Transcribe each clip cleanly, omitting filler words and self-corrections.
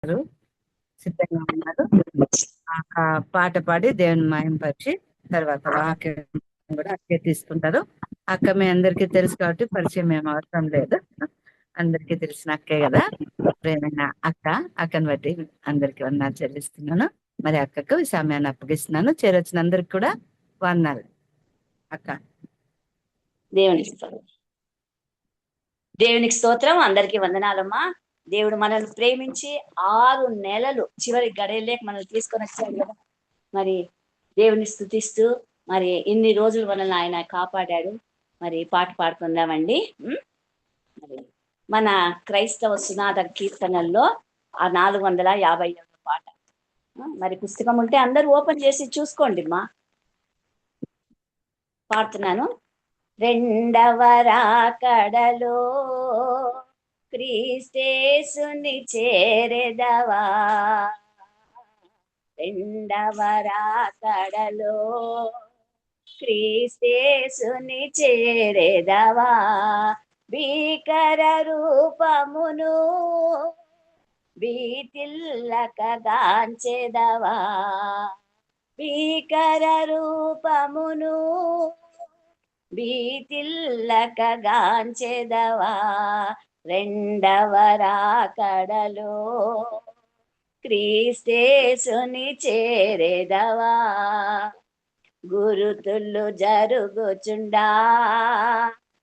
గారు సిద్ధంగా ఉన్నారు. ఆ పాట పాడి దేవుని మహింపరిచి తర్వాత వాక్యం కూడా అక్కే తీసుకుంటారు. అక్క మీ అందరికీ తెలుసు కాబట్టి పరిచయం ఏం అవసరం లేదు. అందరికీ తెలిసిన అక్కే కదా, ప్రేమైన అక్క. అక్కని బట్టి అందరికి వందనాలు చెల్లిస్తున్నాను. మరి అక్కకు ఈ సమయాన్ని అప్పగిస్తున్నాను. చేరొచ్చిన అందరికి కూడా వందనాలు. అక్క దేవునికి స్తోత్రం. అందరికీ వందనాలమ్మా. దేవుడు మనల్ని ప్రేమించి 6 నెలలు చివరి గడియలేక మనల్ని తీసుకొని వచ్చాడు కదా. మరి దేవుని స్తుతిస్తూ మరి ఇన్ని రోజులు మనల్ని ఆయన కాపాడాడు. మరి పాట పాడుకుందామండి. మరి మన క్రైస్తవ సునాద కీర్తనల్లో ఆ 450 పాట. మరి పుస్తకం ఉంటే అందరూ ఓపెన్ చేసి చూసుకోండి మా. పాడుతున్నాను. రెండవ రాకడలో క్రీస్తేసుని చేరెదవా, రెండవ రాకడలో క్రీస్తేసుని చేరెదవా, భీకర రూపమును భీతిల్లకగాంచెదవా, భీకర రూపమును భీతిల్లకగాంచెదవా, రెండవ రాకడలో క్రీస్తేసుని చేరెదవా, గురుతులు జరుగుచుండా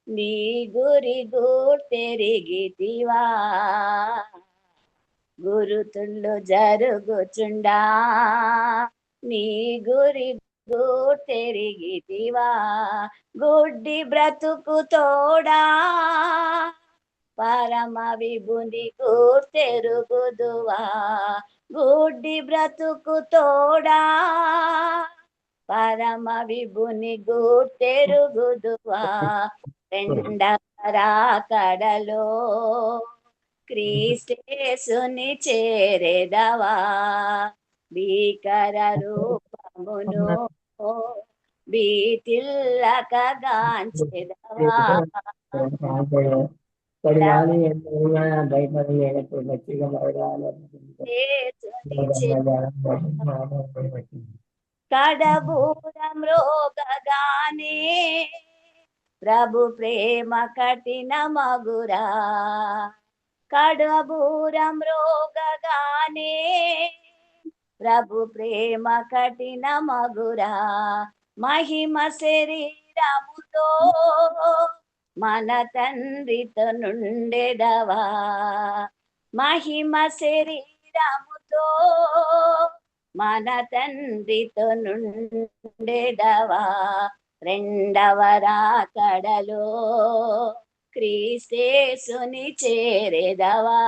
నీ గురి గూర్తెరిగితివా, గురుతులు జరుగుచుండా నీ గురి గూర్తెరిగితివా, గుడ్డి బ్రతుకు తోడా పరమ విభుని గూర్తెరుగుదువా, గుడ్డి బ్రతుకు తోడా పరమ విభుని గూర్తెరుగుదువా, రెండవ రాకడలో క్రీస్తేసుని చేరెదవా, భీకర రూపమును భీతిల్లకగాంచెదవా, కడబూరం రోగగానే ప్రభు ప్రేమ కఠిన మగురా, కడబూరం రోగగానే ప్రభు ప్రేమ కఠిన మగురా, మహిమ శరీరముతో మన తండ్రితో నుండెదవా, మహిమ శరీరముతో మన తండ్రితో నుండెదవా, రెండవ రాకడలో క్రీస్తేసుని చేరెదవా,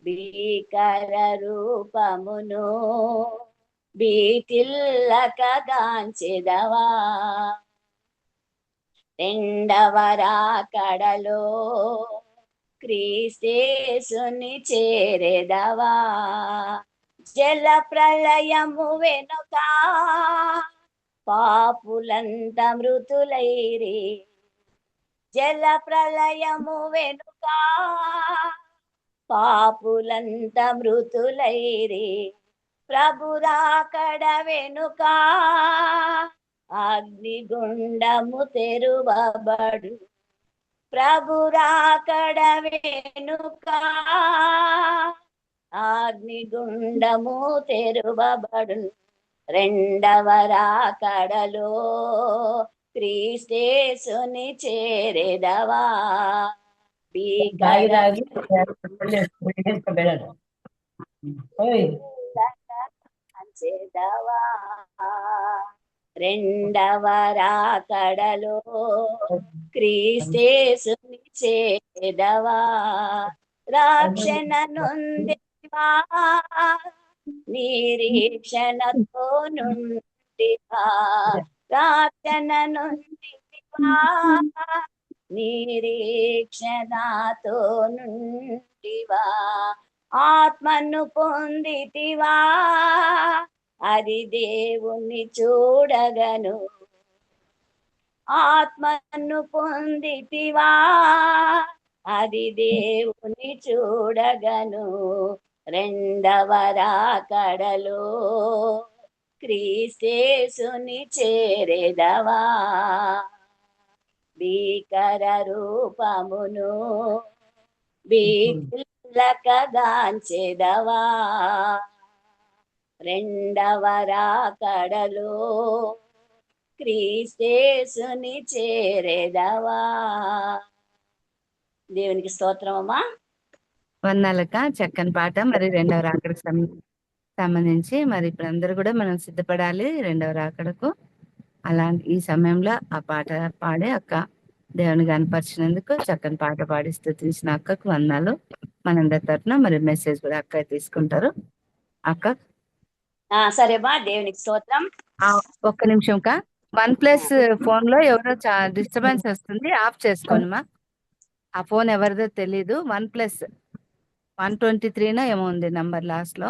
భీకర రూపమును భీతిల్లకగాంచెదవా, రెండవ రాకడలో క్రీస్తేసుని చేరెదవా, జల ప్రళయము వెనుక పాపులంత మృతులైరి, జల ప్రళయము వెనుక పాపులంత మృతులైరి, ప్రభు రాకడ వెనుక అగ్నిగుండము తెరువబడు, ప్రభు రాకడ వెనుక అగ్నిగుండము తెరువబడు, రెండవ రాకడలో క్రీస్తేసుని చేరెదవా, చేదవా, రెండవ రాకడలో క్రీస్తేసుని చేరెదవా, రక్షణ నొందివా నిరీక్షణతో నుండివా, రక్షణ నొందివా నిరీక్షణతో నుండివా, ఆత్మను పొందితివా అది దేవుని చూడగను, ఆత్మను పొందితివా అది దేవుని చూడగను రెండవ రాకడలో క్రీస్తేసుని చేరెదవా భీకర రూపమును బీలకగాంచెదవా రెండవ రాకడలో క్రీస్తేసుని చేరెదవా. దేవునికి స్తోత్రమమ్మా. వందలక చక్కని పాట. మరి రెండవ రాకడకు సంబంధించి మరి ఇప్పుడు అందరూ కూడా మనం సిద్ధపడాలి రెండవ రాకడకు. అలా ఈ సమయంలో ఆ పాట పాడే అక్క దేవుని కనపరిచినందుకు చక్కని పాట పాడి స్తుతించిన అక్కకు వందనాలు. మనందరి తరఫున మరి మెసేజ్ కూడా అక్క తీసుకుంటారు. అక్క సరేమ్మా, దేవునికి స్తోత్రం. ఒక్క నిమిషం కా OnePlus ఫోన్ లో ఎవరో డిస్టర్బెన్స్ వస్తుంది, ఆఫ్ చేసుకోండి మా. ఆ ఫోన్ ఎవరిదో తెలీదు. OnePlus 123 ఏమో ఉంది నంబర్ లాస్ట్ లో.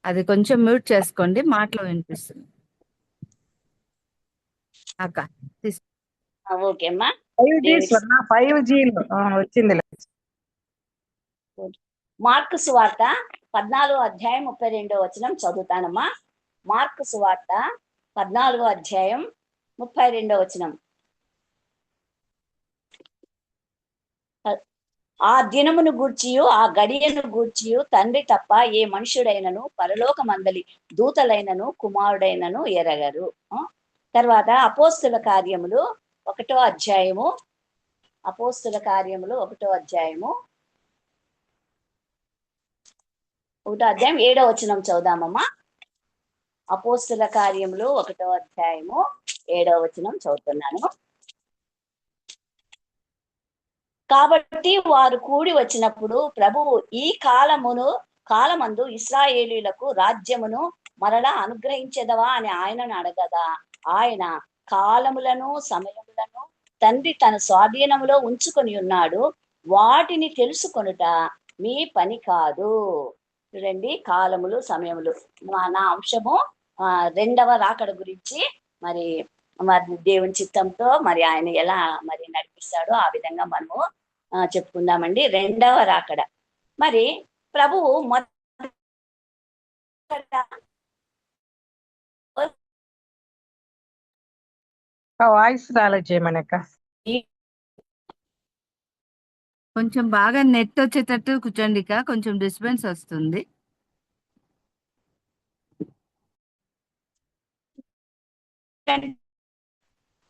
అది కొంచెం మ్యూట్ చేసుకోండి, మాటలో వినిపిస్తుంది అక్క. ఓకే అమ్మా. 5G వచ్చింది. మార్కు సువార్త 14 అధ్యాయం 32 చదువుతానమ్మా. మార్కు సువార్త 14 అధ్యాయం 32. ఆ దినమును గూర్చియు ఆ గడియను గూర్చియు తండ్రి తప్ప ఏ మనుషుడైనను పరలోకమందలి దూతలైనను కుమారుడైనను ఎరగరు. తర్వాత అపోస్తుల కార్యములు 1వ అధ్యాయము 7వ వచనం చదువుదామమ్మా. అపోస్తుల కార్యములు 1వ అధ్యాయము 7వ వచనం చదువుతున్నాను. కాబట్టి వారు కూడి వచ్చినప్పుడు ప్రభువు ఈ కాలమందు ఇశ్రాయేలీయులకు రాజ్యమును మరలా అనుగ్రహించేదవా అని ఆయనను అడగదా. ఆయన కాలములను సమయములను తండ్రి తన స్వాధీనములో ఉంచుకొని ఉన్నాడు, వాటిని తెలుసుకొనుట మీ పని కాదు. చూడండి, కాలములు సమయములు. నా అంశము రెండవ రాకడ గురించి. మరి దేవుని చిత్తంతో మరి ఆయన ఎలా మరి నడిపిస్తాడో ఆ విధంగా మనము చెప్పుకుందామండి. రెండవ రాకడ. మరి ప్రభువు వాయిస్ రాలేదు చేయమనక్క. కొంచెం బాగా నెట్ వచ్చేటట్టు కూర్చోండి, కొంచెం డిస్టర్బెన్స్ వస్తుంది.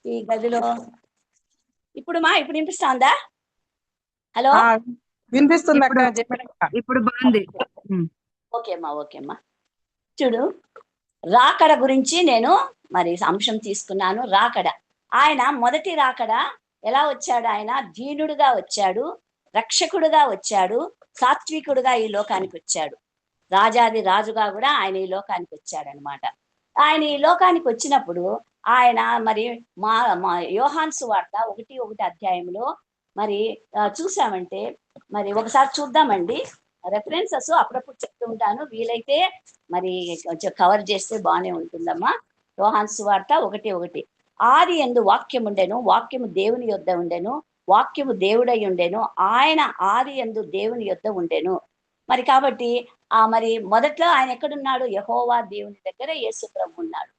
ఈ గదిలో ఇప్పుడు వినిపిస్తుందా? హలో, వినిపిస్తుంది అక్క. ఇప్పుడు బాగుంది. ఓకేమ్మా. చూడు, రాకడ గురించి నేను మరి అంశం తీసుకున్నాను. రాకడ. ఆయన మొదటి రాకడ ఎలా వచ్చాడు? ఆయన దీనుడుగా వచ్చాడు, రక్షకుడుగా వచ్చాడు, సాత్వికుడుగా ఈ లోకానికి వచ్చాడు. రాజాది రాజుగా కూడా ఆయన ఈ లోకానికి వచ్చాడు అనమాట. ఆయన ఈ లోకానికి వచ్చినప్పుడు ఆయన మరి మా యోహాను సువార్త 1:1 అధ్యాయంలో మరి చూసామంటే, మరి ఒకసారి చూద్దామండి. రెఫరెన్సెస్ అప్పుడప్పుడు చెప్తూ ఉంటాను, వీలైతే మరి కొంచెం కవర్ చేస్తే బాగానే ఉంటుందమ్మా. యోహాను సువార్త 1:1. ఆది యందు వాక్యం ఉండెను, వాక్యము దేవుని యొద్ద ఉండెను, వాక్యము దేవుడై ఉండెను, ఆయన ఆది యందు దేవుని యొద్ద ఉండెను. మరి కాబట్టి మరి మొదట్లో ఆయన ఎక్కడున్నాడు? యెహోవా దేవుని దగ్గర యేసు ప్రభు ఉన్నాడు.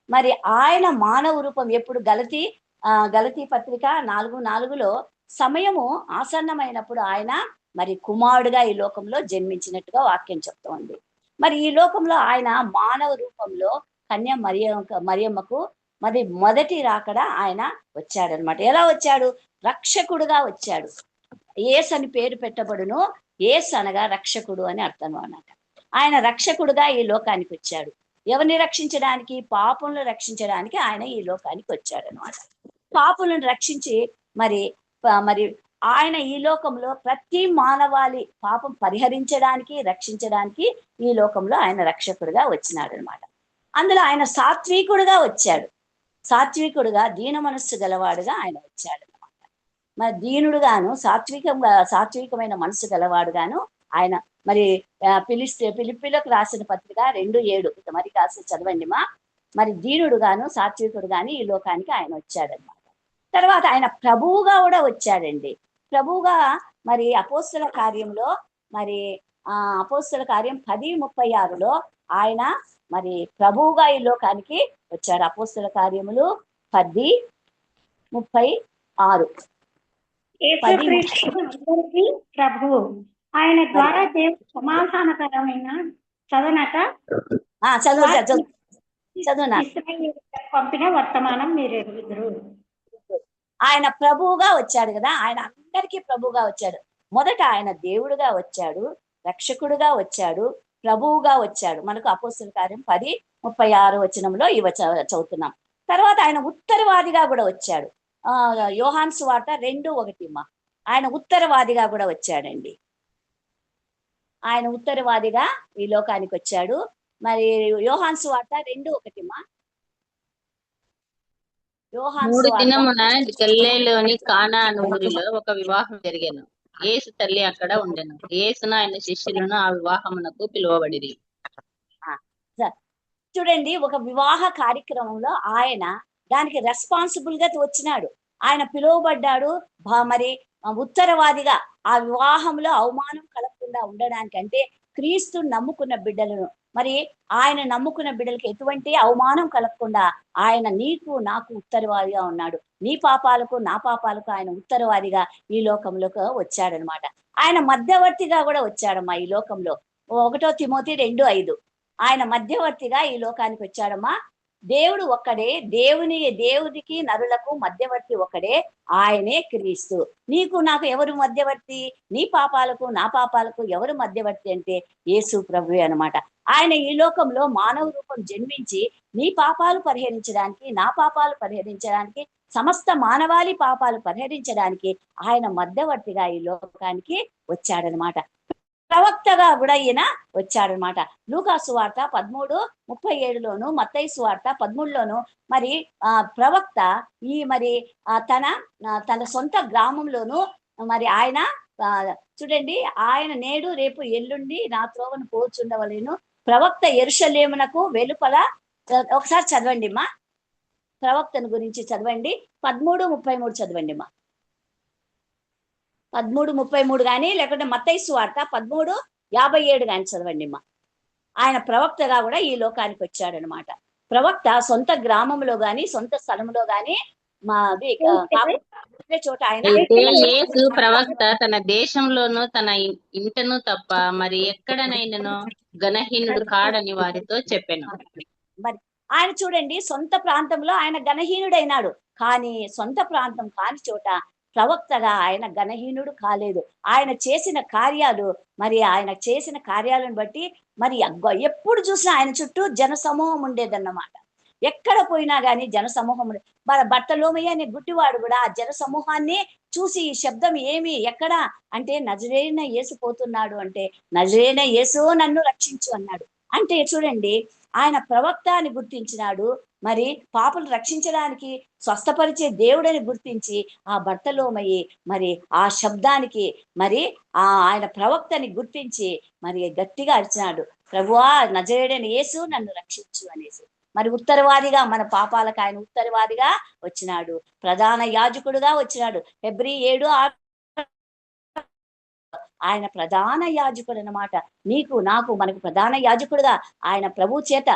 మరి ఆయన మానవ రూపం ఎప్పుడు? గలతీ పత్రిక 4:4లో సమయము ఆసన్నమైనప్పుడు ఆయన మరి కుమారుడుగా ఈ లోకంలో జన్మించినట్టుగా వాక్యం చెప్తోంది. మరి ఈ లోకంలో ఆయన మానవ రూపంలో కన్య మరియమ్మకు మరి మొదటి రాకడ ఆయన వచ్చాడనమాట. ఎలా వచ్చాడు? రక్షకుడుగా వచ్చాడు. యేసు అని పేరు పెట్టబడును. యేసు అనగా రక్షకుడు అని అర్థం అన్నమాట. ఆయన రక్షకుడుగా ఈ లోకానికి వచ్చాడు. ఎవరిని రక్షించడానికి? పాపులను రక్షించడానికి ఆయన ఈ లోకానికి వచ్చాడు అనమాట. పాపులను రక్షించి మరి ఆయన ఈ లోకంలో ప్రతి మానవాళి పాపం పరిహరించడానికి, రక్షించడానికి ఈ లోకంలో ఆయన రక్షకుడుగా వచ్చినాడు అనమాట. అందులో ఆయన సాత్వికుడుగా వచ్చాడు. సాత్వికుడుగా, దీన మనస్సు గలవాడుగా ఆయన వచ్చాడు అనమాట. మరి దీనుడుగాను, సాత్వికమైన మనసు గలవాడుగాను ఆయన మరి ఫిలిప్పీలకు రాసిన పత్రిక 2:7 మరి కాస్త చదవండి మా. మరి దీనుడుగాను, సాత్వికుడుగాను ఈ లోకానికి ఆయన వచ్చాడనమాట. తర్వాత ఆయన ప్రభువుగా కూడా వచ్చాడండి. ప్రభువుగా మరి అపోస్తల కార్యంలో మరి అపోస్తల కార్యం 10:36లో ఆయన మరి ప్రభువుగా ఈ లోకానికి వచ్చాడు. అపోస్తల కార్యములు 10:36. యేసుక్రీస్తు అందరికీ ప్రభువు. ఆయన ద్వారా దేవుడు సమాధానకరమైన చదవనట చదువునా ఇశ్రాయేలులకు పంపిన వర్తమానం మీరు ఎరుగుదురు. ఆయన ప్రభువుగా వచ్చాడు కదా, ఆయన అందరికీ ప్రభువుగా వచ్చాడు. మొదట ఆయన దేవుడుగా వచ్చాడు, రక్షకుడుగా వచ్చాడు, ప్రభువుగా వచ్చాడు. మనకు అపోస్తల కార్యం 10:36 వచనంలో ఇవి చదువుతున్నాం. తర్వాత ఆయన ఉత్తరవాదిగా కూడా వచ్చాడు. యోహాను సువార్త 2:1 ఆయన ఉత్తరవాదిగా కూడా వచ్చాడండి. ఆయన ఉత్తరవాదిగా ఈ లోకానికి వచ్చాడు. మరి యోహాను సువార్త 2:1 మూడు దినమున గలిలయలోని కానా అను ఊరిలో ఒక వివాహం జరిగాను. యేసు తల్లి అక్కడ ఉండెను. యేసును ఆయన శిష్యులను ఆ వివాహమునకు పిలువబడిరి. చూడండి, ఒక వివాహ కార్యక్రమంలో ఆయన దానికి రెస్పాన్సిబుల్ గా వచ్చినాడు. ఆయన పిలువబడ్డాడు. మరి ఉత్తరవాదిగా ఆ వివాహంలో అవమానం కలగకుండా ఉండడానికంటే క్రీస్తు నమ్ముకున్న బిడ్డలను, మరి ఆయన నమ్ముకున్న బిడ్డలకి ఎటువంటి అవమానం కలగకుండా ఆయన నీకు నాకు ఉత్తరవాదిగా ఉన్నాడు. నీ పాపాలకు నా పాపాలకు ఆయన ఉత్తరవాదిగా ఈ లోకంలోకి వచ్చాడనమాట. ఆయన మధ్యవర్తిగా కూడా వచ్చాడమ్మా ఈ లోకంలో. 1 తిమోతి 2:5 ఆయన మధ్యవర్తిగా ఈ లోకానికి వచ్చాడమ్మా. దేవుడు ఒక్కడే, దేవునికి నరులకు మధ్యవర్తి ఒకడే, ఆయనే క్రీస్తు. నీకు నాకు ఎవరు మధ్యవర్తి? నీ పాపాలకు నా పాపాలకు ఎవరు మధ్యవర్తి అంటే యేసు ప్రభువే అనమాట. ఆయన ఈ లోకంలో మానవ రూపం జన్మించి నీ పాపాలు పరిహరించడానికి, నా పాపాలు పరిహరించడానికి, సమస్త మానవాళి పాపాలు పరిహరించడానికి ఆయన మధ్యవర్తిగా ఈ లోకానికి వచ్చాడనమాట. ప్రవక్తగా కూడా ఈయన వచ్చాడనమాట. లూకా సువార్త 13:37లోను, మత్తయి సువార్త 13లోను మరి ప్రవక్త ఈ మరి తన సొంత గ్రామంలోను మరి ఆయన చూడండి, ఆయన నేడు రేపు ఎల్లుండి నా త్రోవను పోచుండవలేను, ప్రవక్త యెరూషలేమునకు వెలుపల. ఒకసారి చదవండి మా, ప్రవక్తను గురించి చదవండి. 13:33 చదవండి మా. 13:33 కానీ, లేకుంటే మత్తయి సువార్త 13:57 కానీ చదవండి మా. ఆయన ప్రవక్తగా కూడా ఈ లోకానికి వచ్చాడనమాట. ప్రవక్త సొంత గ్రామంలో గాని సొంత స్థలంలో గాని చోట ఆయన యేసు ప్రవక్త తన దేశంలోను తన ఇంటను తప్ప మరి ఎక్కడనైనను గణహీనుడు కాడని వారితో చెప్పాను. మరి ఆయన చూడండి, సొంత ప్రాంతంలో ఆయన గణహీనుడైనాడు, కానీ సొంత ప్రాంతం కాని చోట ప్రవక్తగా ఆయన గణహీనుడు కాలేదు. ఆయన చేసిన కార్యాలు, మరి ఆయన చేసిన కార్యాలను బట్టి మరి ఎప్పుడు చూసినా ఆయన చుట్టూ జన సమూహం ఉండేదన్నమాట. ఎక్కడ పోయినా గానీ జన సమూహం. బర్తలోమయ్య అనే గుడ్డివాడు కూడా ఆ జన సమూహాన్ని చూసి ఈ శబ్దం ఏమి ఎక్కడ అంటే నజరేయుడైన యేసు పోతున్నాడు అంటే, నజరేయుడైన యేసు నన్ను రక్షించు అన్నాడు. అంటే చూడండి, ఆయన ప్రవక్త అని గుర్తించినాడు, మరి పాపలు రక్షించడానికి స్వస్థపరిచే దేవుడని గుర్తించి ఆ బర్తలోమయి మరి ఆ శబ్దానికి మరి ఆయన ప్రవక్తని గుర్తించి మరి గట్టిగా అరిచినాడు, ప్రభువా నజరేయుడైన యేసు నన్ను రక్షించు అనేసి. మరి ఉత్తరవాదిగా, మన పాపాలకు ఆయన ఉత్తరవాదిగా వచ్చినాడు, ప్రధాన యాజకుడుగా వచ్చినాడు. హెబ్రీ 7:6 ఆయన ప్రధాన యాజకుడు అన్నమాట. నీకు నాకు మనకు ప్రధాన యాజకుడుగా ఆయన ప్రభు చేత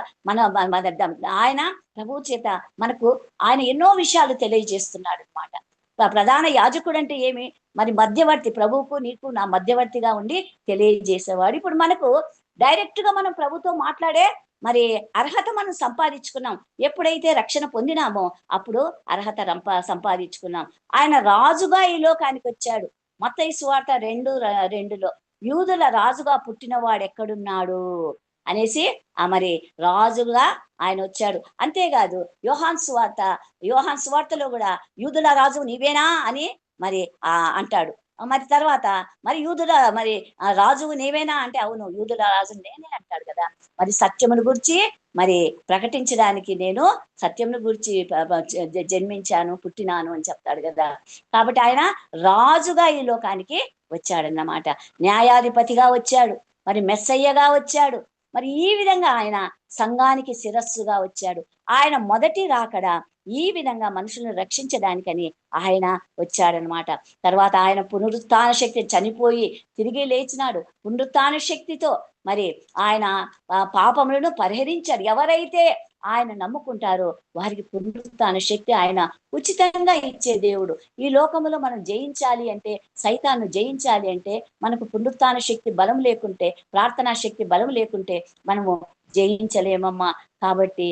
ఆయన ప్రభు చేత మనకు ఆయన ఎన్నో విషయాలు తెలియజేస్తున్నాడు అనమాట. ప్రధాన యాజకుడు అంటే ఏమి? మరి మధ్యవర్తి, ప్రభువుకు నీకు నా మధ్యవర్తిగా ఉండి తెలియజేసేవాడు. ఇప్పుడు మనకు డైరెక్ట్ గా మనం ప్రభుతో మాట్లాడే మరి అర్హత మనం సంపాదించుకున్నాం. ఎప్పుడైతే రక్షణ పొందినామో అప్పుడు అర్హత సంపాదించుకున్నాం. ఆయన రాజుగా ఈ లోకానికి వచ్చాడు. మత్తయి సువార్త 2:2 యూదుల రాజుగా పుట్టినవాడు ఎక్కడున్నాడు అనేసి మరి రాజుగా ఆయన వచ్చాడు. అంతేకాదు యోహాను సువార్తలో కూడా యూదుల రాజు నీవేనా అని మరి అంటాడు. మరి తర్వాత మరి యూదుల మరి రాజువు నీవేనా అంటే అవును యూదుల రాజు నేనే అంటాడు కదా. మరి సత్యమును గురించి మరి ప్రకటించడానికి నేను సత్యమును గురించి జన్మించాను, పుట్టినాను అని చెప్తాడు కదా. కాబట్టి ఆయన రాజుగా ఈ లోకానికి వచ్చాడన్నమాట. న్యాయాధిపతిగా వచ్చాడు, మరి మెస్సయ్యగా వచ్చాడు. మరి ఈ విధంగా ఆయన సంఘానికి శిరస్సుగా వచ్చాడు. ఆయన మొదటి రాకడ ఈ విధంగా మనుషులను రక్షించడానికని ఆయన వచ్చాడనమాట. తర్వాత ఆయన పునరుత్థాన శక్తి, చనిపోయి తిరిగి లేచినాడు. పునరుత్థాన శక్తితో మరి ఆయన పాపములను పరిహరించాడు. ఎవరైతే ఆయన నమ్ముకుంటారో వారికి పునరుత్థాన శక్తి ఆయన ఉచితంగా ఇచ్చే దేవుడు. ఈ లోకములో మనం జయించాలి అంటే, సైతాన్ని జయించాలి అంటే మనకు పునరుత్థాన శక్తి బలం లేకుంటే, ప్రార్థనా శక్తి బలం లేకుంటే మనము జయించలేమమ్మా. కాబట్టి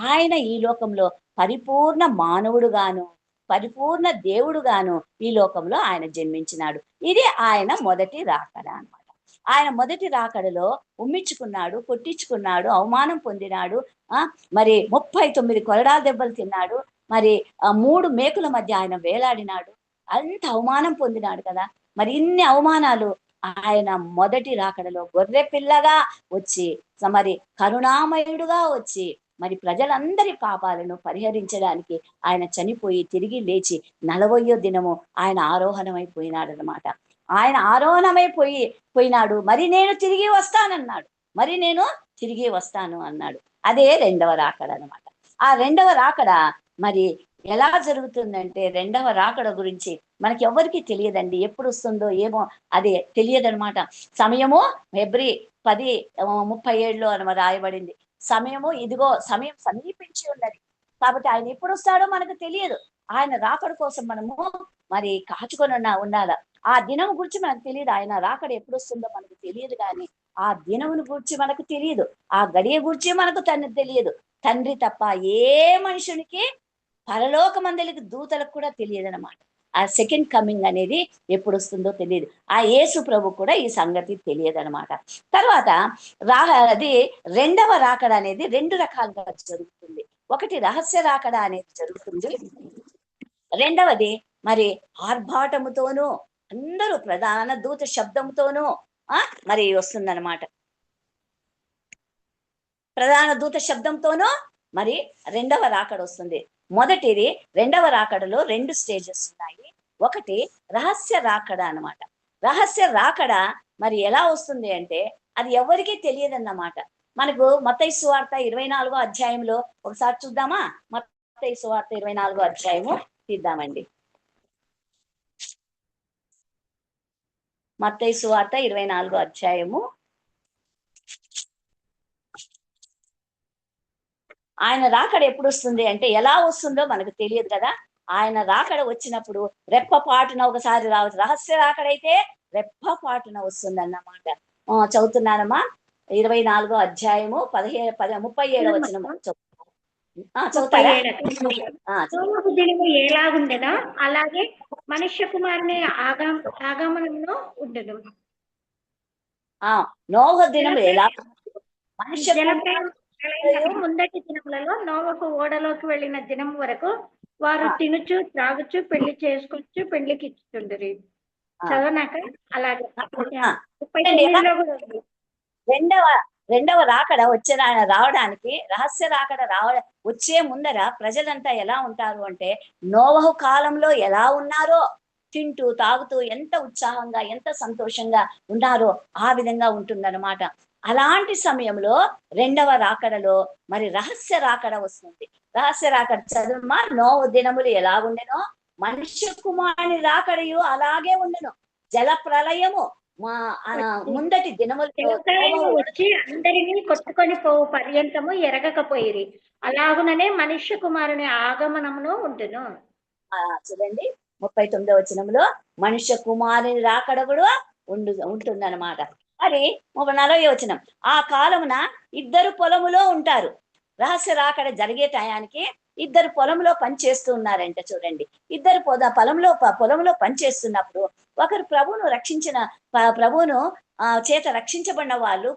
ఆయన ఈ లోకంలో పరిపూర్ణ మానవుడుగాను పరిపూర్ణ దేవుడుగాను ఈ లోకంలో ఆయన జన్మించినాడు. ఇది ఆయన మొదటి రాకడ అన్నమాట. ఆయన మొదటి రాకడలో ఉమ్మించుకున్నాడు, కొట్టించుకున్నాడు, అవమానం పొందినాడు. మరి 39 కొరడాల దెబ్బలు తిన్నాడు. మరి 3 మేకుల మధ్య ఆయన వేలాడినాడు. అంత అవమానం పొందినాడు కదా. మరి ఇన్ని అవమానాలు ఆయన మొదటి రాకడలో గొర్రె పిల్లగా వచ్చి, మరి కరుణామయుడుగా వచ్చి, మరి ప్రజలందరి పాపాలను పరిహరించడానికి ఆయన చనిపోయి తిరిగి లేచి 40వ దినము ఆయన ఆరోహణమైపోయినాడు అనమాట. ఆయన ఆరోహణమైపోయినాడు. మరి నేను తిరిగి వస్తాను అన్నాడు. అదే రెండవ రాకడ అనమాట. ఆ రెండవ రాకడ మరి ఎలా జరుగుతుందంటే, రెండవ రాకడ గురించి మనకి ఎవరికి తెలియదండి. ఎప్పుడు వస్తుందో ఏమో అది తెలియదనమాట. సమయము ఫిబ్రవరి 10:37 అని రాయబడింది. సమయము ఇదిగో, సమయం సమీపించి ఉన్నది. కాబట్టి ఆయన ఎప్పుడు వస్తాడో మనకు తెలియదు. ఆయన రాకడ కోసం మనము మరి కాచుకొని ఉండాల. ఆ దినం గురించి మనకు తెలియదు. ఆయన రాకడ ఎప్పుడు వస్తుందో మనకు తెలియదు, కానీ ఆ దినమును గురించి మనకు తెలియదు. ఆ గడియ గురించి మనకు తెలియదు. తండ్రి తప్ప ఏ మనుషునికి, పరలోక మందలికి దూతలకు కూడా తెలియదు అనమాట. ఆ సెకండ్ కమింగ్ అనేది ఎప్పుడు వస్తుందో తెలియదు. ఆ యేసు ప్రభు కూడా ఈ సంగతి తెలియదు అనమాట. తర్వాత అది రెండవ రాకడ అనేది 2 రకాలుగా జరుగుతుంది. ఒకటి రహస్య రాకడ అనేది జరుగుతుంది. రెండవది మరి ఆర్భాటముతోనూ, అందరూ ప్రధాన దూత శబ్దంతోనూ మరి వస్తుందన్నమాట. ప్రధాన దూత శబ్దంతోనూ మరి రెండవ రాకడ వస్తుంది. మొదటిది, రెండవ రాకడలో 2 స్టేజెస్ ఉన్నాయి. ఒకటి రహస్య రాకడ అన్నమాట. రహస్య రాకడ మరి ఎలా వస్తుంది అంటే, అది ఎవరికీ తెలియదన్నమాట. మనకు మత్తయి సువార్త 24వ అధ్యాయంలో ఒకసారి చూద్దామా? మత్తయి సువార్త 24వ అధ్యాయము తీద్దామండి. మత్తయి సువార్త 24వ అధ్యాయము. ఆయన రాకడ ఎప్పుడు వస్తుంది అంటే, ఎలా వస్తుందో మనకు తెలియదు కదా. ఆయన రాకడ వచ్చినప్పుడు రెప్పపాటున ఒకసారి రావచ్చు. రహస్య రాకడైతే రెప్పపాటున వస్తుంది అన్నమాట. చదువుతున్నానమ్మా. 24వ అధ్యాయము 37వ వచనము చదువుతారా? దినము ఎలాగుండెనో అలాగే మనుష్య కుమారుని ఆగమనంలో ఉండదు. నోహ దినము ఎలా? మనుష్య ముందటి దినములలో నోవహు ఓడలోకి వెళ్ళిన దినం వరకు వారు తినుచు, త్రాగుచు, పెళ్లి చేసుకొచ్చు, పెళ్లికి ఇచ్చుతుండ్రి. చదవనాక అలాగే రెండవ రాకడ రావడానికి, రహస్య రాకడ వచ్చే ముందర ప్రజలంతా ఎలా ఉంటారు అంటే, నోవహు కాలంలో ఎలా ఉన్నారో, తింటూ తాగుతూ ఎంత ఉత్సాహంగా, ఎంత సంతోషంగా ఉన్నారో ఆ విధంగా ఉంటుందన్నమాట. అలాంటి సమయంలో రెండవ రాకడలో మరి రహస్య రాకడ వస్తుంది. రహస్య రాకడ చదువుమా. నోవహు దినములు ఎలాగుండెనో మనుష్య కుమారుని రాకడయు అలాగే ఉండెను. జల ప్రళయము ముందటి దినములు వచ్చి అందరినీ కొట్టుకొని పోవు పర్యంతము ఎరగకపోయిరి. అలాగుననే మనుష్య కుమారుని ఆగమనమును ఉండును. చూడండి 39వ వచనంలో మనుష్య కుమారుని రాకడ కూడా ఉంటుందన్నమాట. మరి 40వ వచనం, ఆ కాలమున 2 పొలములో ఉంటారు. రహస్య రాకడ జరిగే టయానికి 2 పొలంలో పనిచేస్తూ ఉన్నారంట. చూడండి, 2 పొలంలో పనిచేస్తున్నప్పుడు ఒకరు ప్రభువును చేత రక్షించబడిన వాళ్ళు,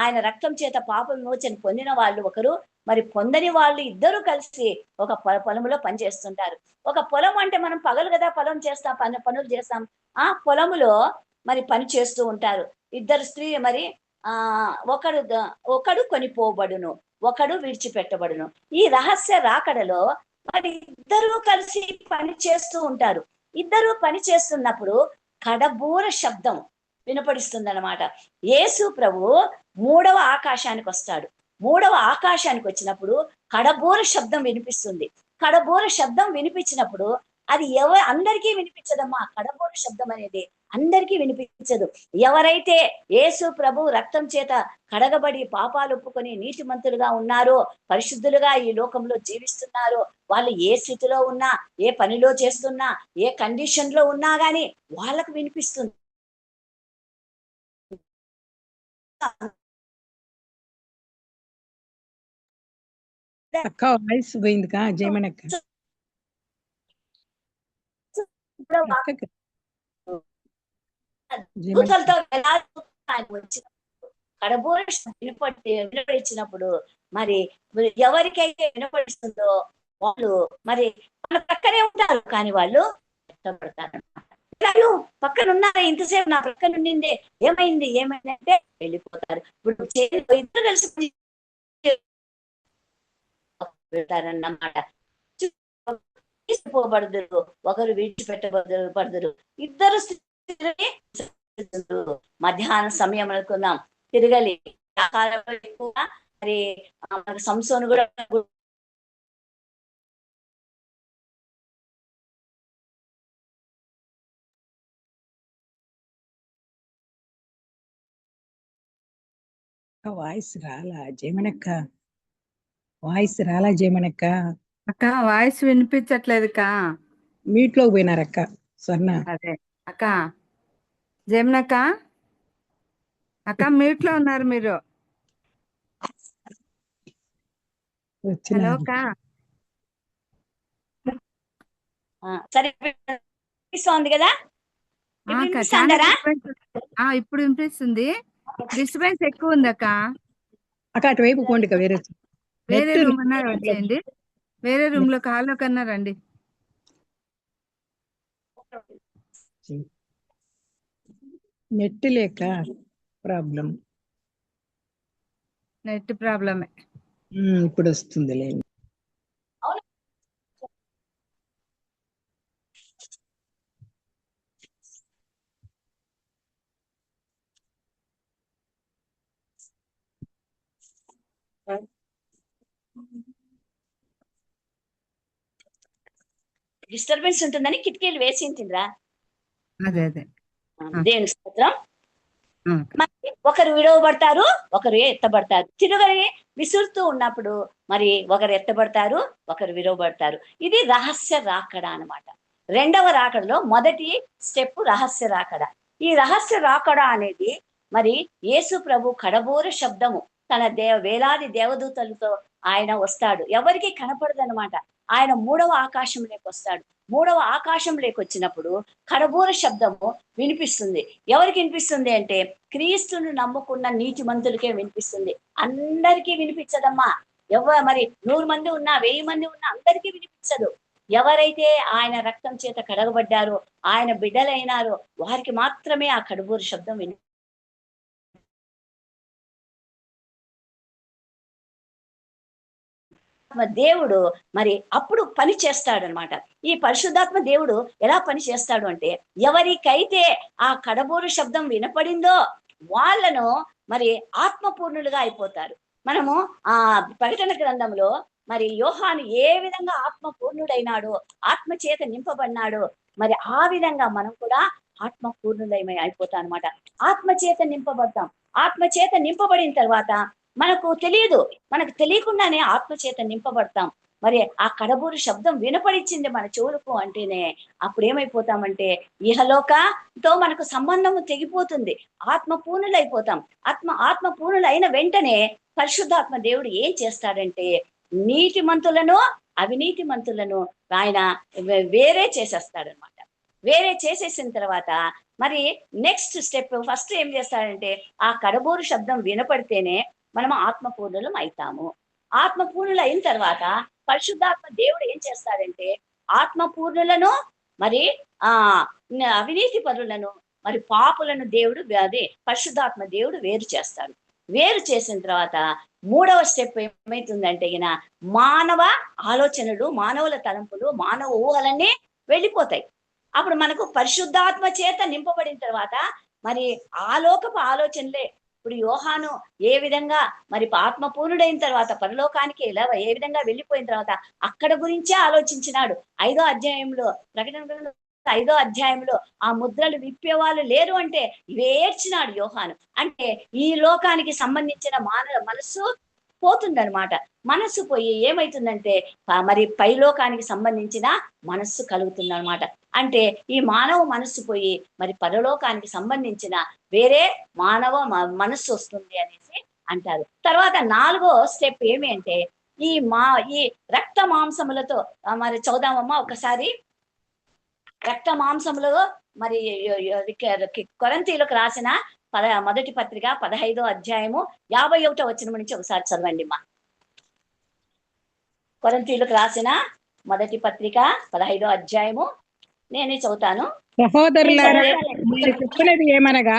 ఆయన రక్తం చేత పాపం మోచన పొందిన వాళ్ళు ఒకరు, మరి పొందని వాళ్ళు 2 కలిసి ఒక పొలంలో పనిచేస్తుంటారు. ఒక పొలం అంటే మనం పగలు కదా పనులు చేస్తాం. ఆ పొలములో మరి పని చేస్తూ ఉంటారు 2 స్త్రీ. మరి ఒకడు కొనిపోబడును, ఒకడు విడిచిపెట్టబడును. ఈ రహస్య రాకడలో మరి 2 కలిసి పని చేస్తూ ఉంటారు. 2 పని చేస్తున్నప్పుడు కడబూర శబ్దం వినపడిస్తుంది అనమాట. యేసు ప్రభు 3వ ఆకాశానికి వస్తాడు. మూడవ ఆకాశానికి వచ్చినప్పుడు కడబోర శబ్దం వినిపిస్తుంది. కడబోర శబ్దం వినిపించినప్పుడు అది అందరికీ వినిపించదమ్మా. కడబోర శబ్దం అనేది అందరికీ వినిపించదు. ఎవరైతే యేసు ప్రభు రక్తం చేత కడగబడి పాపాలు ఒప్పుకొని నీతిమంతులుగా ఉన్నారో, పరిశుద్ధులుగా ఈ లోకంలో జీవిస్తున్నారో, వాళ్ళు ఏ స్థితిలో ఉన్నా, ఏ పనిలో చేస్తున్నా, ఏ కండిషన్ లో ఉన్నా గానీ వాళ్ళకు వినిపిస్తుంది. అక్క వాయిస్ పోయింది కా జయమణి అక్క. అక్కకి జయమణి అక్క. దూతలతో ఆయన వచ్చినప్పుడు కడబోర వినపడిచ్చినప్పుడు మరి ఎవరికైతే వినపడిస్తుందో వాళ్ళు మరి మన పక్కనే ఉంటారు, కానీ వాళ్ళు ఇష్టపడతారు. వాళ్ళు పక్కన ఉన్నారా, ఇంతసేపు నా పక్కన ఉండిందే, ఏమైంది ఏమైంది అంటే వెళ్ళిపోతారు. ఇప్పుడు ఇద్దరు కలిసి వెళ్తారన్నమాట. తీసిపోబడదురు, ఒకరు విడిచిపెట్టబడదురు, ఇద్దరు మధ్యాహ్న సమయం అనుకున్నాం తిరగలి ఎక్కువగా మరి మనకు సంసోను కూడా వాయిస్ రాలా జయమణి అక్క, వాయిస్ రాలా జయమణి అక్క. అక్క వాయిస్ వినిపించట్లేదు కా. మీట్ లోకి పోయినారక్క స్వర్ణ. అదే అక్క జయమనక్క, అక్క మ్యూట్ లో ఉన్నారు మీరు. వచ్చిన హలో అక్క. సరే వినిపిస్తోంది కదా, ఇప్పుడు అక్క వినిపిస్తుందరా? ఇప్పుడు వినిపిస్తుంది. డిస్టర్బెన్స్ ఎక్కువ ఉంది అక్క. అక్క అటువైపు పోండి అక్క. వేరే వేరే నెట్ రూమ్ అన్నా వచ్చేయండి, వేరే రూమ్ లో హాల్లో కన్నా రండి. నెట్ లేక ప్రాబ్లం. నెట్ ప్రాబ్లమే. ఇప్పుడు వస్తుంది లేండి. డిస్టర్బెన్స్ ఉంటుందని కిటికీలు వేసి తిండ్రా. అదే అదే దేవుని స్తోత్రం. ఆ. మరి ఒకరు విడవబడతారు, ఒకరు ఎత్తబడతారు. తిరుగని విసురుతూ ఉన్నప్పుడు మరి ఒకరు ఎత్తబడతారు, ఒకరు విడవబడతారు. ఇది రహస్య రాకడ అన్నమాట. రెండవ రాకడలో మొదటి స్టెప్ రహస్య రాకడ. ఈ రహస్య రాకడ అనేది మరి యేసు ప్రభు కడబోర శబ్దము తన వేలాది దేవదూతలతో ఆయన వస్తాడు. ఎవరికి కనపడదనమాట. ఆయన మూడవ ఆకాశంలోకి వస్తాడు. మూడవ ఆకాశంలోకి వచ్చినప్పుడు కడబోర శబ్దము వినిపిస్తుంది. ఎవరికి వినిపిస్తుంది అంటే క్రీస్తును నమ్ముకున్న నీతిమంతులకే వినిపిస్తుంది. అందరికీ వినిపించదమ్మా. మరి 100 మంది ఉన్నా 1000 మంది ఉన్నా అందరికీ వినిపించదు. ఎవరైతే ఆయన రక్తం చేత కడగబడ్డారో, ఆయన బిడ్డలైనారో వారికి మాత్రమే ఆ కడబోర శబ్దం దేవుడు మరి అప్పుడు పని చేస్తాడు అనమాట. ఈ పరిశుద్ధాత్మ దేవుడు ఎలా పని చేస్తాడు అంటే, ఎవరికైతే ఆ కడబోరు శబ్దం వినపడిందో వాళ్ళను మరి ఆత్మపూర్ణులుగా అయిపోతారు. మనము ఆ ప్రకటన గ్రంథంలో మరి యోహాను ఏ విధంగా ఆత్మపూర్ణుడైనాడో, ఆత్మ చేత నింపబడినాడో, మరి ఆ విధంగా మనం కూడా ఆత్మపూర్ణులమై అయిపోతాం అనమాట. ఆత్మ చేత నింపబడతాం. ఆత్మ చేత నింపబడిన తర్వాత మనకు తెలియదు, మనకు తెలియకుండానే ఆత్మ చేత నింపబడతాం. మరి ఆ కడబూరు శబ్దం వినపడిచ్చింది మన చెవులకు అంటేనే అప్పుడు ఏమైపోతామంటే ఇహలోకతో మనకు సంబంధము తెగిపోతుంది. ఆత్మపూర్ణులు అయిపోతాం. ఆత్మపూర్ణులు అయిన వెంటనే పరిశుద్ధాత్మ దేవుడు ఏం చేస్తాడంటే నీతిమంతులను అవినీతిమంతులను ఆయన వేరే చేసేస్తాడనమాట. వేరే చేసేసిన తర్వాత మరి నెక్స్ట్ స్టెప్ ఫస్ట్ ఏం చేస్తాడంటే ఆ కడబూరు శబ్దం వినపడితేనే మనం ఆత్మపూర్ణులం అవుతాము. ఆత్మపూర్ణులు అయిన తర్వాత పరిశుద్ధాత్మ దేవుడు ఏం చేస్తాడంటే ఆత్మపూర్ణులను మరి అవినీతి పరులను మరి పాపులను దేవుడు పరిశుద్ధాత్మ దేవుడు వేరు చేస్తాడు. వేరు చేసిన తర్వాత మూడవ స్టెప్ ఏమైతుందంటే మానవ ఆలోచనలు, మానవుల తలంపులు, మానవ ఊహలన్నీ వెళ్ళిపోతాయి. అప్పుడు మనకు పరిశుద్ధాత్మ చేత నింపబడిన తర్వాత మరి ఆలోకపు ఆలోచనలే ఇప్పుడు యోహాను ఏ విధంగా మరి ఆత్మపూర్ణుడైన తర్వాత పరలోకానికి ఏ విధంగా వెళ్ళిపోయిన తర్వాత అక్కడ గురించే ఆలోచించినాడు. 5వ అధ్యాయంలో, ప్రకటన గ్రంథం 5వ అధ్యాయంలో ఆ ముద్రలు విప్పేవాళ్ళు లేరు అంటే ఏడ్చినాడు యోహాను. అంటే ఈ లోకానికి సంబంధించిన మనస్సు పోతుందన్నమాట. మనస్సు పోయి ఏమైతుందంటే మరి పైలోకానికి సంబంధించిన మనస్సు కలుగుతుందన్నమాట. అంటే ఈ మానవ మనస్సు పోయి మరి పరలోకానికి సంబంధించిన వేరే మానవ మనస్సు వస్తుంది అనేసి అంటారు. తర్వాత 4వ స్టెప్ ఏమి అంటే ఈ రక్త మాంసములతో మరి చదుదామమ్మా ఒకసారి. రక్త మాంసములు మరి కొరింథీయులకు రాసిన మొదటి పత్రిక 15వ అధ్యాయము 51వ వచనం నుంచి ఒకసారి చదవండి మా. కొరింథీయులకు రాసిన మొదటి పత్రిక 15వ అధ్యాయము నేనే చదువుతాను. సహోదరులారా, మీరు చెప్పినది ఏమనగా,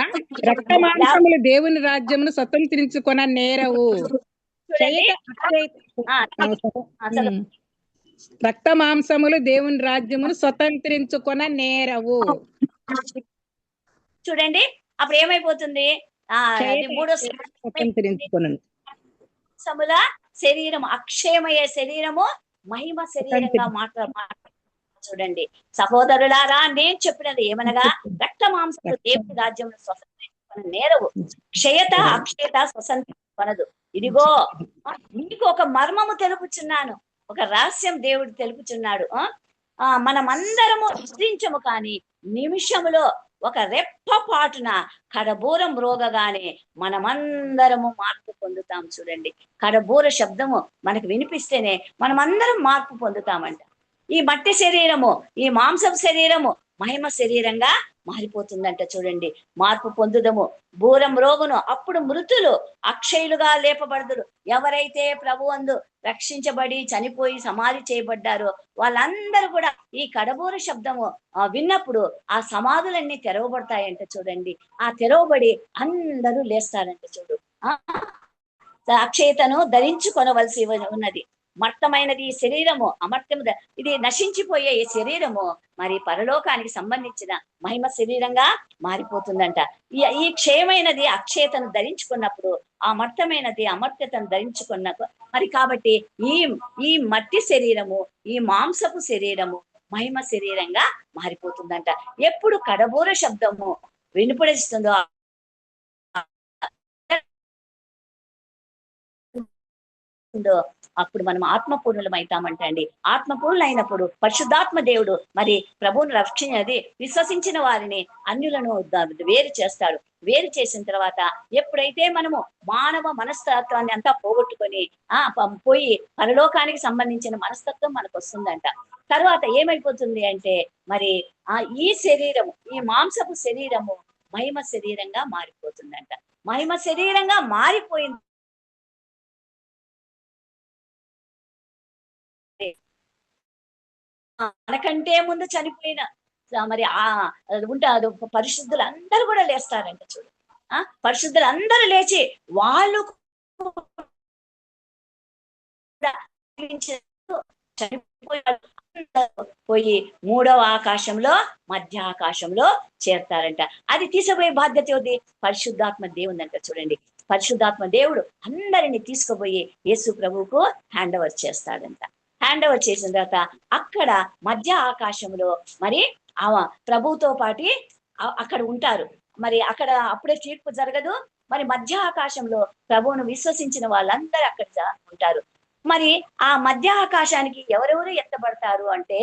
రక్త మాంసములు దేవుని రాజ్యమును స్వతంత్రించుకొన నేరవు. రక్త మాంసములు దేవుని రాజ్యమును స్వతంత్రించుకొన నేరవు. చూడండి అప్పుడు ఏమైపోతుంది? శరీరము అక్షయమయ్యే శరీరము మహిమ శరీరంగా చూడండి సహోదరులారా, నేను చెప్పినది ఏమనగా రక్త మాంసములు దేవుని రాజ్యమును స్వతంత్రించుకొన నేరవు, క్షయత అక్షయత స్వతంత్రించుకొనదు. ఇదిగో మీకు ఒక మర్మము తెలుపుచున్నాను, ఒక రహస్యం దేవుడు తెలుపుచున్నాడు. మనమందరము నిద్రించము కానీ నిమిషములో ఒక రెప్పపాటున కడబూరం మ్రోగగానే మనమందరము మార్పు పొందుతాం. చూడండి, కడబూర శబ్దము మనకు వినిపిస్తేనే మనమందరం మార్పు పొందుతామంట. ఈ మట్టి శరీరము, ఈ మాంసపు శరీరము మహిమ శరీరంగా మారిపోతుందంట. చూడండి, మార్పు పొందుదము, బూరం రోగును, అప్పుడు మృతులు అక్షయులుగా లేపబడదురు. ఎవరైతే ప్రభువందు రక్షించబడి చనిపోయి సమాధి చేయబడ్డారో వాళ్ళందరూ కూడా ఈ కడబూర శబ్దము విన్నప్పుడు ఆ సమాధులన్నీ తెరవబడతాయంట. చూడండి, ఆ తెరవబడి అందరూ లేస్తారంట. చూడు, అక్షయతను ధరించుకొనవలసి ఉన్నది. మర్తమైనది ఈ శరీరము, అమర్త్యము ఇది నశించిపోయే ఈ శరీరము మరి పరలోకానికి సంబంధించిన మహిమ శరీరంగా మారిపోతుందంట. ఈ క్షయమైనది అక్షయతను ధరించుకున్నప్పుడు ఆ మర్తమైనది అమర్త్యతను ధరించుకున్నప్పుడు మరి కాబట్టి ఈ మట్టి శరీరము, ఈ మాంసపు శరీరము మహిమ శరీరంగా మారిపోతుందంట. ఎప్పుడు కడబూర శబ్దము వినిపడిస్తుందో అప్పుడు మనం ఆత్మపూర్ణులం అవుతామంట అండి. ఆత్మపూర్ణులు అయినప్పుడు పరిశుద్ధాత్మ దేవుడు మరి ప్రభువును రక్షించినది విశ్వసించిన వారిని అన్యులను వేరు చేస్తాడు. వేరు చేసిన తర్వాత ఎప్పుడైతే మనము మానవ మనస్తత్వాన్ని అంతా పోగొట్టుకొని పోయి పరలోకానికి సంబంధించిన మనస్తత్వం మనకు వస్తుందంట. తర్వాత ఏమైపోతుంది అంటే మరి ఈ శరీరము, ఈ మాంసపు శరీరము మహిమ శరీరంగా మారిపోతుందంట. మహిమ శరీరంగా మారిపోయింది మనకంటే ముందు చనిపోయిన మరి ఉంటారు పరిశుద్ధులు అందరూ కూడా లేస్తారంట. చూడు, పరిశుద్ధులు అందరూ లేచి వాళ్ళు పోయి 3వ ఆకాశంలో మధ్య ఆకాశంలో చేరతారంట. అది తీసిపోయే బాధ్యత ఉంది పరిశుద్ధాత్మ దేవుందంట. చూడండి, పరిశుద్ధాత్మ దేవుడు అందరిని తీసుకుపోయి యేసు ప్రభువుకు హ్యాండ్ ఓవర్ చేస్తాడంట. హ్యాండ్ ఓవర్ చేసిన తర్వాత అక్కడ మధ్య ఆకాశంలో మరి ప్రభువుతో పాటు అక్కడ ఉంటారు. మరి అక్కడ అప్పుడే తీర్పు జరగదు. మరి మధ్య ఆకాశంలో ప్రభువును విశ్వసించిన వాళ్ళందరూ అక్కడ ఉంటారు. మరి ఆ మధ్య ఆకాశానికి ఎవరెవరు ఎత్తబడతారు అంటే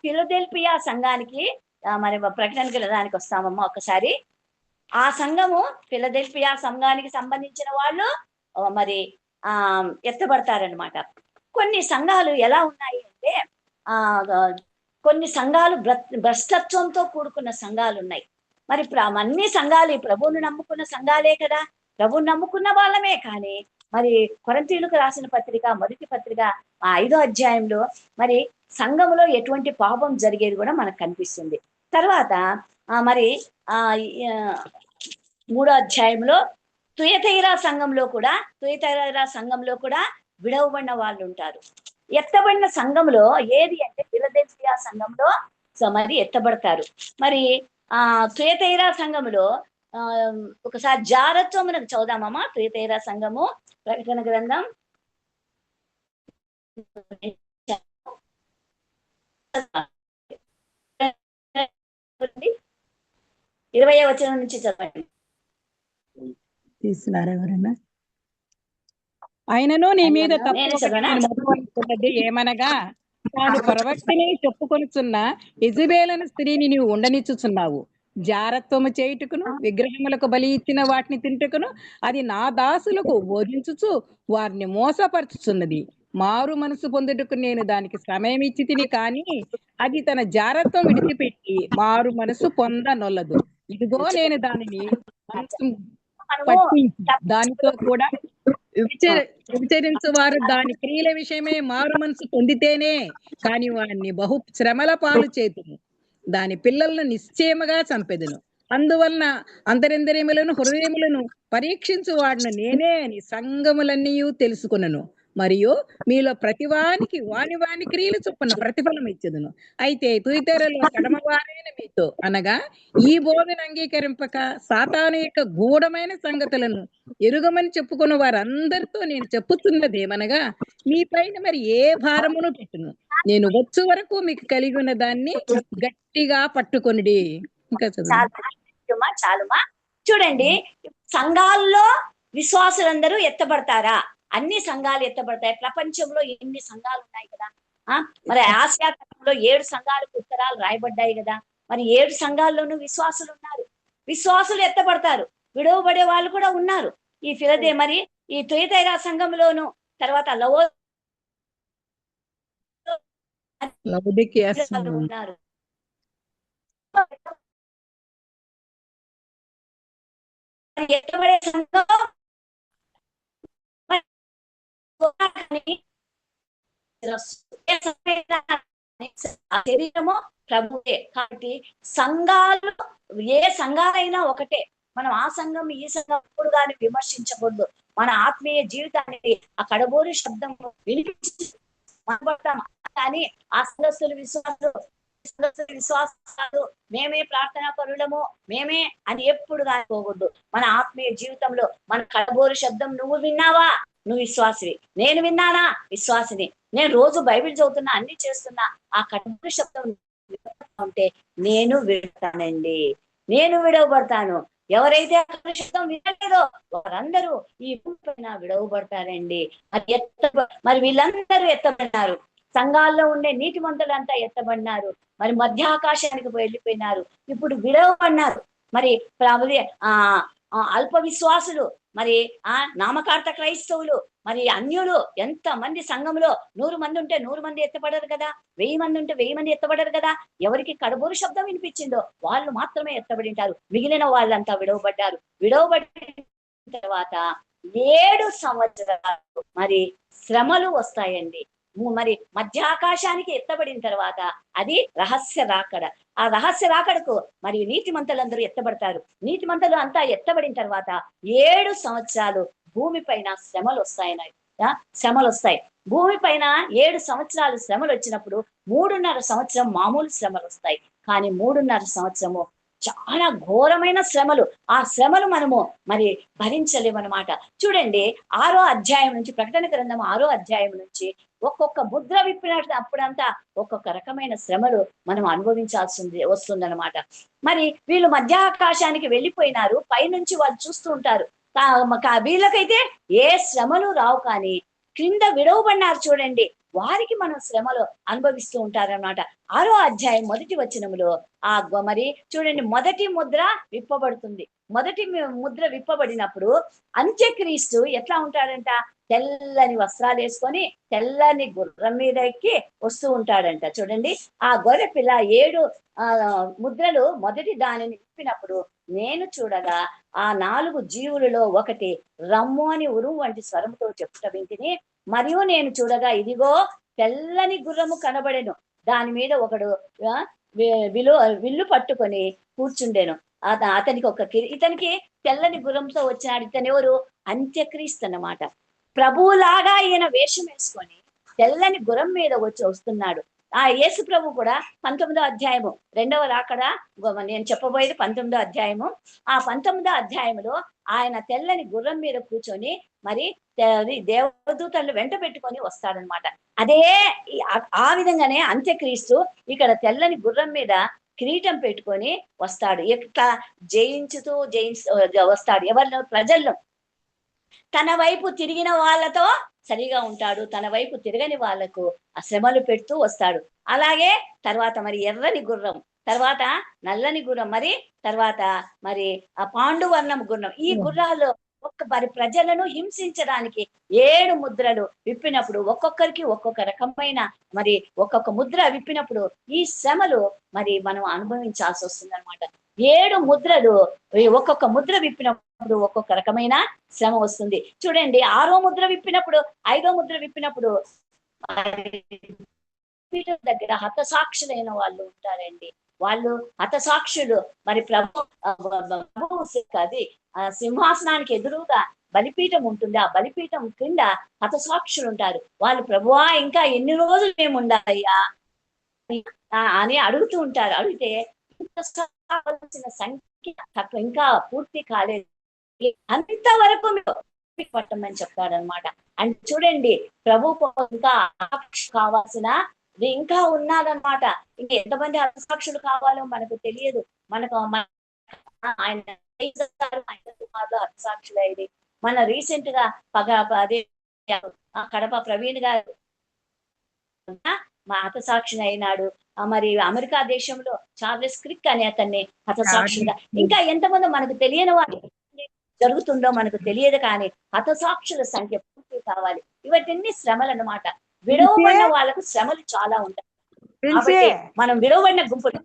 ఫిలదెల్ఫియా సంఘానికి మరి ప్రకటన గ్రంథానికి వస్తామమ్మా ఒకసారి. ఆ సంఘము ఫిలదెల్ఫియా సంఘానికి సంబంధించిన వాళ్ళు మరి ఎత్తబడతారనమాట. కొన్ని సంఘాలు ఎలా ఉన్నాయి అంటే కొన్ని సంఘాలు భ్రష్టత్వంతో కూడుకున్న సంఘాలు ఉన్నాయి. మరి అన్ని సంఘాలు ప్రభువును నమ్ముకున్న సంఘాలే కదా, ప్రభువును నమ్ముకున్న వాళ్ళమే. కానీ మరి కొరింథీయులకు రాసిన పత్రిక మొదటి పత్రిక 5వ అధ్యాయంలో మరి సంఘములో ఎటువంటి పాపం జరిగేది కూడా మనకు కనిపిస్తుంది. తర్వాత మరి 3వ అధ్యాయంలో తుయతైరా సంఘంలో కూడా విడవబడిన వాళ్ళు ఉంటారు. ఎత్తబడిన సంఘంలో ఏది అంటే ఫిలదెల్ఫియా సంఘంలో మరి ఎత్తబడతారు. మరి తుయతైరా సంఘంలో ఒకసారి జారత్వమునకు చదుదామమ్మా. తుయతైరా సంఘము ప్రకటన గ్రంథం 20వ వచనం నుంచి చదవండి. తీసినారా ఎవరన్నా? ఆయనను నీ మీద తప్పు నేనే ఒకటి చదవనా? నేను మొదలుపెట్టుకున్నది ఏమనగా, తాను ప్రవక్తని చెప్పుకొనుచున్న యెజబెలను స్త్రీని నీవు ఉండనిచ్చుచున్నావు. జారత్వము చేయుటకును విగ్రహములకు బలి ఇచ్చిన వాటిని తింటకును అది నా దాసులకు బోధించుచు వారిని మోసపరచుచున్నది. మారు మనసు పొందుటకు నేను దానికి సమయం ఇచ్చి తిని, కానీ అది తన జారత్వం విడిచిపెట్టి మారు మనసు పొందనొల్లదు. ఇదిగో నేను దానిని మనసు పట్టించి దానితో కూడా విచరించు వారు దాని క్రియల విషయమే మారు మనసు పొందితేనే కాని వారిని బహు శ్రమల పాలు చేతును. దాని పిల్లలను నిశ్చయముగా చంపెదను. అందువలన అంతరింద్రియములను హృదయములను పరీక్షించు వాడిని నేనే అని సంఘములన్నీ తెలుసుకున్నను. మరియు మీలో ప్రతివానికి వాని వాని క్రియలు చొప్పున ప్రతిఫలం ఇచ్చేదను. అయితే తుయితెరలో కడమవారైన మీతో అనగా ఈ బోధన అంగీకరింపక సాతాను యొక్క గూఢమైన సంగతులను ఎరుగమని చెప్పుకున్న వారందరితో నేను చెప్పుతున్నదేమనగా, మీ పైన మరి ఏ భారమును పెట్టును. నేను వచ్చు వరకు మీకు కలిగి ఉన్న దాన్ని గట్టిగా పట్టుకొనిడి. ఇంకా చదువు. చాలుమా. చూడండి, సంఘాల్లో విశ్వాసులందరూ ఎత్తబడతారా? అన్ని సంఘాలు ఎత్తబడతాయి. ప్రపంచంలో ఎన్ని సంఘాలు ఉన్నాయి కదా. మరి ఆసియా ఖండంలో 7 సంఘాలకు ఉత్తరాలు రాయబడ్డాయి కదా. మరి 7 సంఘాల్లోనూ విశ్వాసులు ఉన్నారు. విశ్వాసులు ఎత్తబడతారు, విడవబడే వాళ్ళు కూడా ఉన్నారు. ఈ ఫిలదే మరి ఈ తుయతైరా సంఘంలోను, తర్వాత ఉన్నారు. ఎత్తబడే సంఘం శరీరము ప్రభువే. కాబట్టి సంఘాలు ఏ సంఘాలైనా ఒకటే. మనం ఆ సంఘం ఈ సంఘం ఎప్పుడు కానీ విమర్శించకూడదు. మన ఆత్మీయ జీవితానికి ఆ కడబోరు శబ్దం వినిపించి మనబడతాం. కానీ ఆ సదస్సులు విశ్వాసాలు మేమే ప్రార్థనా పరులము మేమే అని ఎప్పుడు కానీ పోకూడదు. మన ఆత్మీయ జీవితంలో మన కడబోరు శబ్దం నువ్వు విన్నావా? నువ్వు విశ్వాసివి. నేను విన్నానా? విశ్వాసిని. నేను రోజు బైబిల్ చదువుతున్నా, అన్ని చేస్తున్నా. ఆ కడబోరు శబ్దం ఉంటే నేను విడతానండి, నేను విడవబడతాను. ఎవరైతే శబ్దం వినలేదో వారందరూ ఈ భూమి పైన విడవబడతారండి. అది మరి వీళ్ళందరూ ఎత్తబడినారు. సంఘాల్లో ఉండే నీతిమంతులంతా ఎత్తబడినారు. మరి మధ్యాకాశానికి వెళ్ళిపోయినారు. ఇప్పుడు విడవబడినారు. మరి అల్ప విశ్వాసులు, మరి నామకార్థ క్రైస్తవులు, మరి అన్యులు ఎంత మంది సంఘంలో 100 మంది ఉంటే 100 మంది ఎత్తబడరు కదా. 1000 మంది ఉంటే 1000 మంది ఎత్తబడరు కదా. ఎవరికి కడబోరు శబ్దం వినిపించిందో వాళ్ళు మాత్రమే ఎత్తబడి ఉంటారు. మిగిలిన వాళ్ళంతా విడవబడ్డారు. విడవబడిన తర్వాత 7 సంవత్సరాలు మరి శ్రమలు వస్తాయండి. మరి మధ్యాకాశానికి ఎత్తబడిన తర్వాత అది రహస్య రాకడ. ఆ రహస్య రాకడకు మరి నీతిమంతులందరూ ఎత్తబడతారు. నీతిమంతులు అంతా ఎత్తబడిన తర్వాత 7 సంవత్సరాలు భూమి పైన శ్రమలు వస్తాయన్నాయి. శ్రమలు వస్తాయి భూమి పైన. 7 సంవత్సరాలు శ్రమలు వచ్చినప్పుడు 3.5 సంవత్సరం మామూలు శ్రమలు వస్తాయి. కానీ 3.5 సంవత్సరము చాలా ఘోరమైన శ్రమలు. ఆ శ్రమలు మనము మరి భరించలేమన్నమాట. చూడండి, 6వ అధ్యాయం నుంచి, ప్రకటన గ్రంథం 6వ అధ్యాయం నుంచి ఒక్కొక్క ముద్ర విప్పినప్పుడంతా ఒక్కొక్క రకమైన శ్రమలు మనం అనుభవించాల్సింది వస్తుందన్నమాట. మరి వీళ్ళు మధ్యాకాశానికి వెళ్ళిపోయినారు. పైనుంచి వాళ్ళు చూస్తూ ఉంటారు. వీళ్ళకైతే ఏ శ్రమలు రావు, కానీ క్రింద విడవబడినారు చూడండి, వారికి మనం శ్రమలు అనుభవిస్తూ ఉంటారన్నమాట. 6వ అధ్యాయం 1వ వచనములో మరి చూడండి, మొదటి ముద్ర విప్పబడుతుంది. మొదటి ముద్ర విప్పబడినప్పుడు అంత్యక్రీస్తు ఎట్లా ఉంటాడంట? తెల్లని వస్త్రాలు వేసుకొని తెల్లని గుర్రం మీద ఎక్కి వస్తూ ఉంటాడంట. చూడండి, ఆ గొర్రె పిల్ల 7 ముద్రలు మొదటి దానిని విప్పినప్పుడు నేను చూడగా ఆ 4 జీవులలో ఒకటి రమ్ము అని ఉరుము వంటి స్వరముతో చెప్పుట వింటిని. మరియు నేను చూడగా ఇదిగో తెల్లని గుర్రము కనబడెను. దాని మీద ఒకడు విల్లు పట్టుకొని కూర్చుండెను. అతనికి ఇతనికి తెల్లని గుర్రంతో వచ్చినాడు. ఇతను ఎవరు? అంత్యక్రీస్తు అన్నమాట. ప్రభువులాగా ఈయన వేషం వేసుకొని తెల్లని గుర్రం మీద వస్తున్నాడు. యేసు ప్రభు కూడా 19వ అధ్యాయము 2వ రాకడ నేను చెప్పబోయేది 19వ అధ్యాయము. ఆ 19వ అధ్యాయంలో ఆయన తెల్లని గుర్రం మీద కూర్చొని మరి దేవదూతలను వెంట పెట్టుకొని వస్తాడనమాట. అదే ఆ విధంగానే అంత్యక్రీస్తు ఇక్కడ తెల్లని గుర్రం మీద కిరీటం పెట్టుకొని వస్తాడు. ఎట్లా జయించుతూ వస్తాడు. ఎవరిలో? ప్రజల్లో. తన వైపు తిరిగిన వాళ్ళతో సరిగా ఉంటాడు, తన వైపు తిరగని వాళ్లకు ఆ శ్రమలు పెడుతూ వస్తాడు. అలాగే తర్వాత మరి ఎర్రని గుర్రం, తర్వాత నల్లని గుర్రం, తర్వాత ఆ పాండువర్ణం గుర్రం. ఈ గుర్రాల్లో మరి ప్రజలను హింసించడానికి 7 ముద్రలు విప్పినప్పుడు ఒక్కొక్కరికి ఒక్కొక్క రకమైన ఒక్కొక్క ముద్ర విప్పినప్పుడు ఈ శ్రమలు మనం అనుభవించాల్సి వస్తుంది అనమాట. 7 ముద్రలు, ఒక్కొక్క ముద్ర విప్పినప్పుడు ఒక్కొక్క రకమైన శ్రమ వస్తుంది. చూడండి, 6వ ముద్ర విప్పినప్పుడు, 5వ ముద్ర విప్పినప్పుడు పీఠం దగ్గర హతసాక్షులైన వాళ్ళు ఉంటారండి. వాళ్ళు హతసాక్షులు. ప్రభు అది సింహాసనానికి ఎదురుగా బలిపీఠం ఉంటుంది. ఆ బలిపీఠం కింద హతసాక్షులు ఉంటారు. వాళ్ళు ప్రభువా ఇంకా ఎన్ని రోజులు మేము ఉండాలయ్యా అని అడుగుతూ ఉంటారు. అడిగితే కావాల్సిన సంఖ్య తక్కువ, ఇంకా పూర్తి కాలేదు, అంతవరకు పట్టమని చెప్తాడనమాట. అంటే చూడండి, ప్రభు ఇంకా కావాల్సిన ఇంకా ఉన్నాడనమాట. ఇంకా ఎంతమంది హతసాక్షులు కావాలో మనకు తెలియదు. మనకు ఆయన హతసాక్షులు అయ్యి మన రీసెంట్ గా అదే కడప ప్రవీణ్ గారు హతసాక్షి అయినాడు. అమెరికా దేశంలో చార్లెస్ క్రిక్ అనే అతన్ని హతసాక్షిగా, ఇంకా ఎంతమంది మనకు తెలియని వారు జరుగుతుందో మనకు తెలియదు. కానీ హతసాక్షుల సంఖ్య పూర్తి కావాలి. ఇవన్నీ శ్రమలు అన్నమాట. విడవబడిన వాళ్ళకు శ్రమలు చాలా ఉంటాయి. కాబట్టి మనం విడవబడిన గుంపులు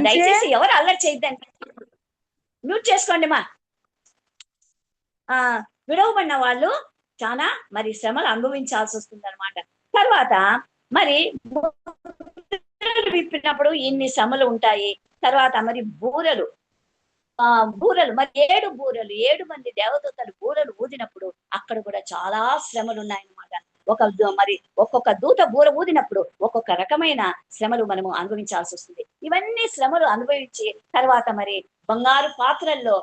దయచేసి ఎవరు అల్లరి చేయద్దండి, మ్యూట్ చేసుకోండి విడవబడిన వాళ్ళు చాలా శ్రమలు అనుభవించాల్సి వస్తుంది అనమాట. తర్వాత విప్పినప్పుడు ఇన్ని శ్రమలు ఉంటాయి. తర్వాత బూరలు 7 బూరలు, 7 మంది దేవదూతలు బూరలు ఊదినప్పుడు అక్కడ కూడా చాలా శ్రమలు ఉన్నాయన్నమాట. ఒక్కొక్క దూత బూర ఊదినప్పుడు ఒక్కొక్క రకమైన శ్రమలు మనము అనుభవించాల్సి వస్తుంది. ఇవన్నీ శ్రమలు అనుభవించి తర్వాత బంగారు పాత్రల్లో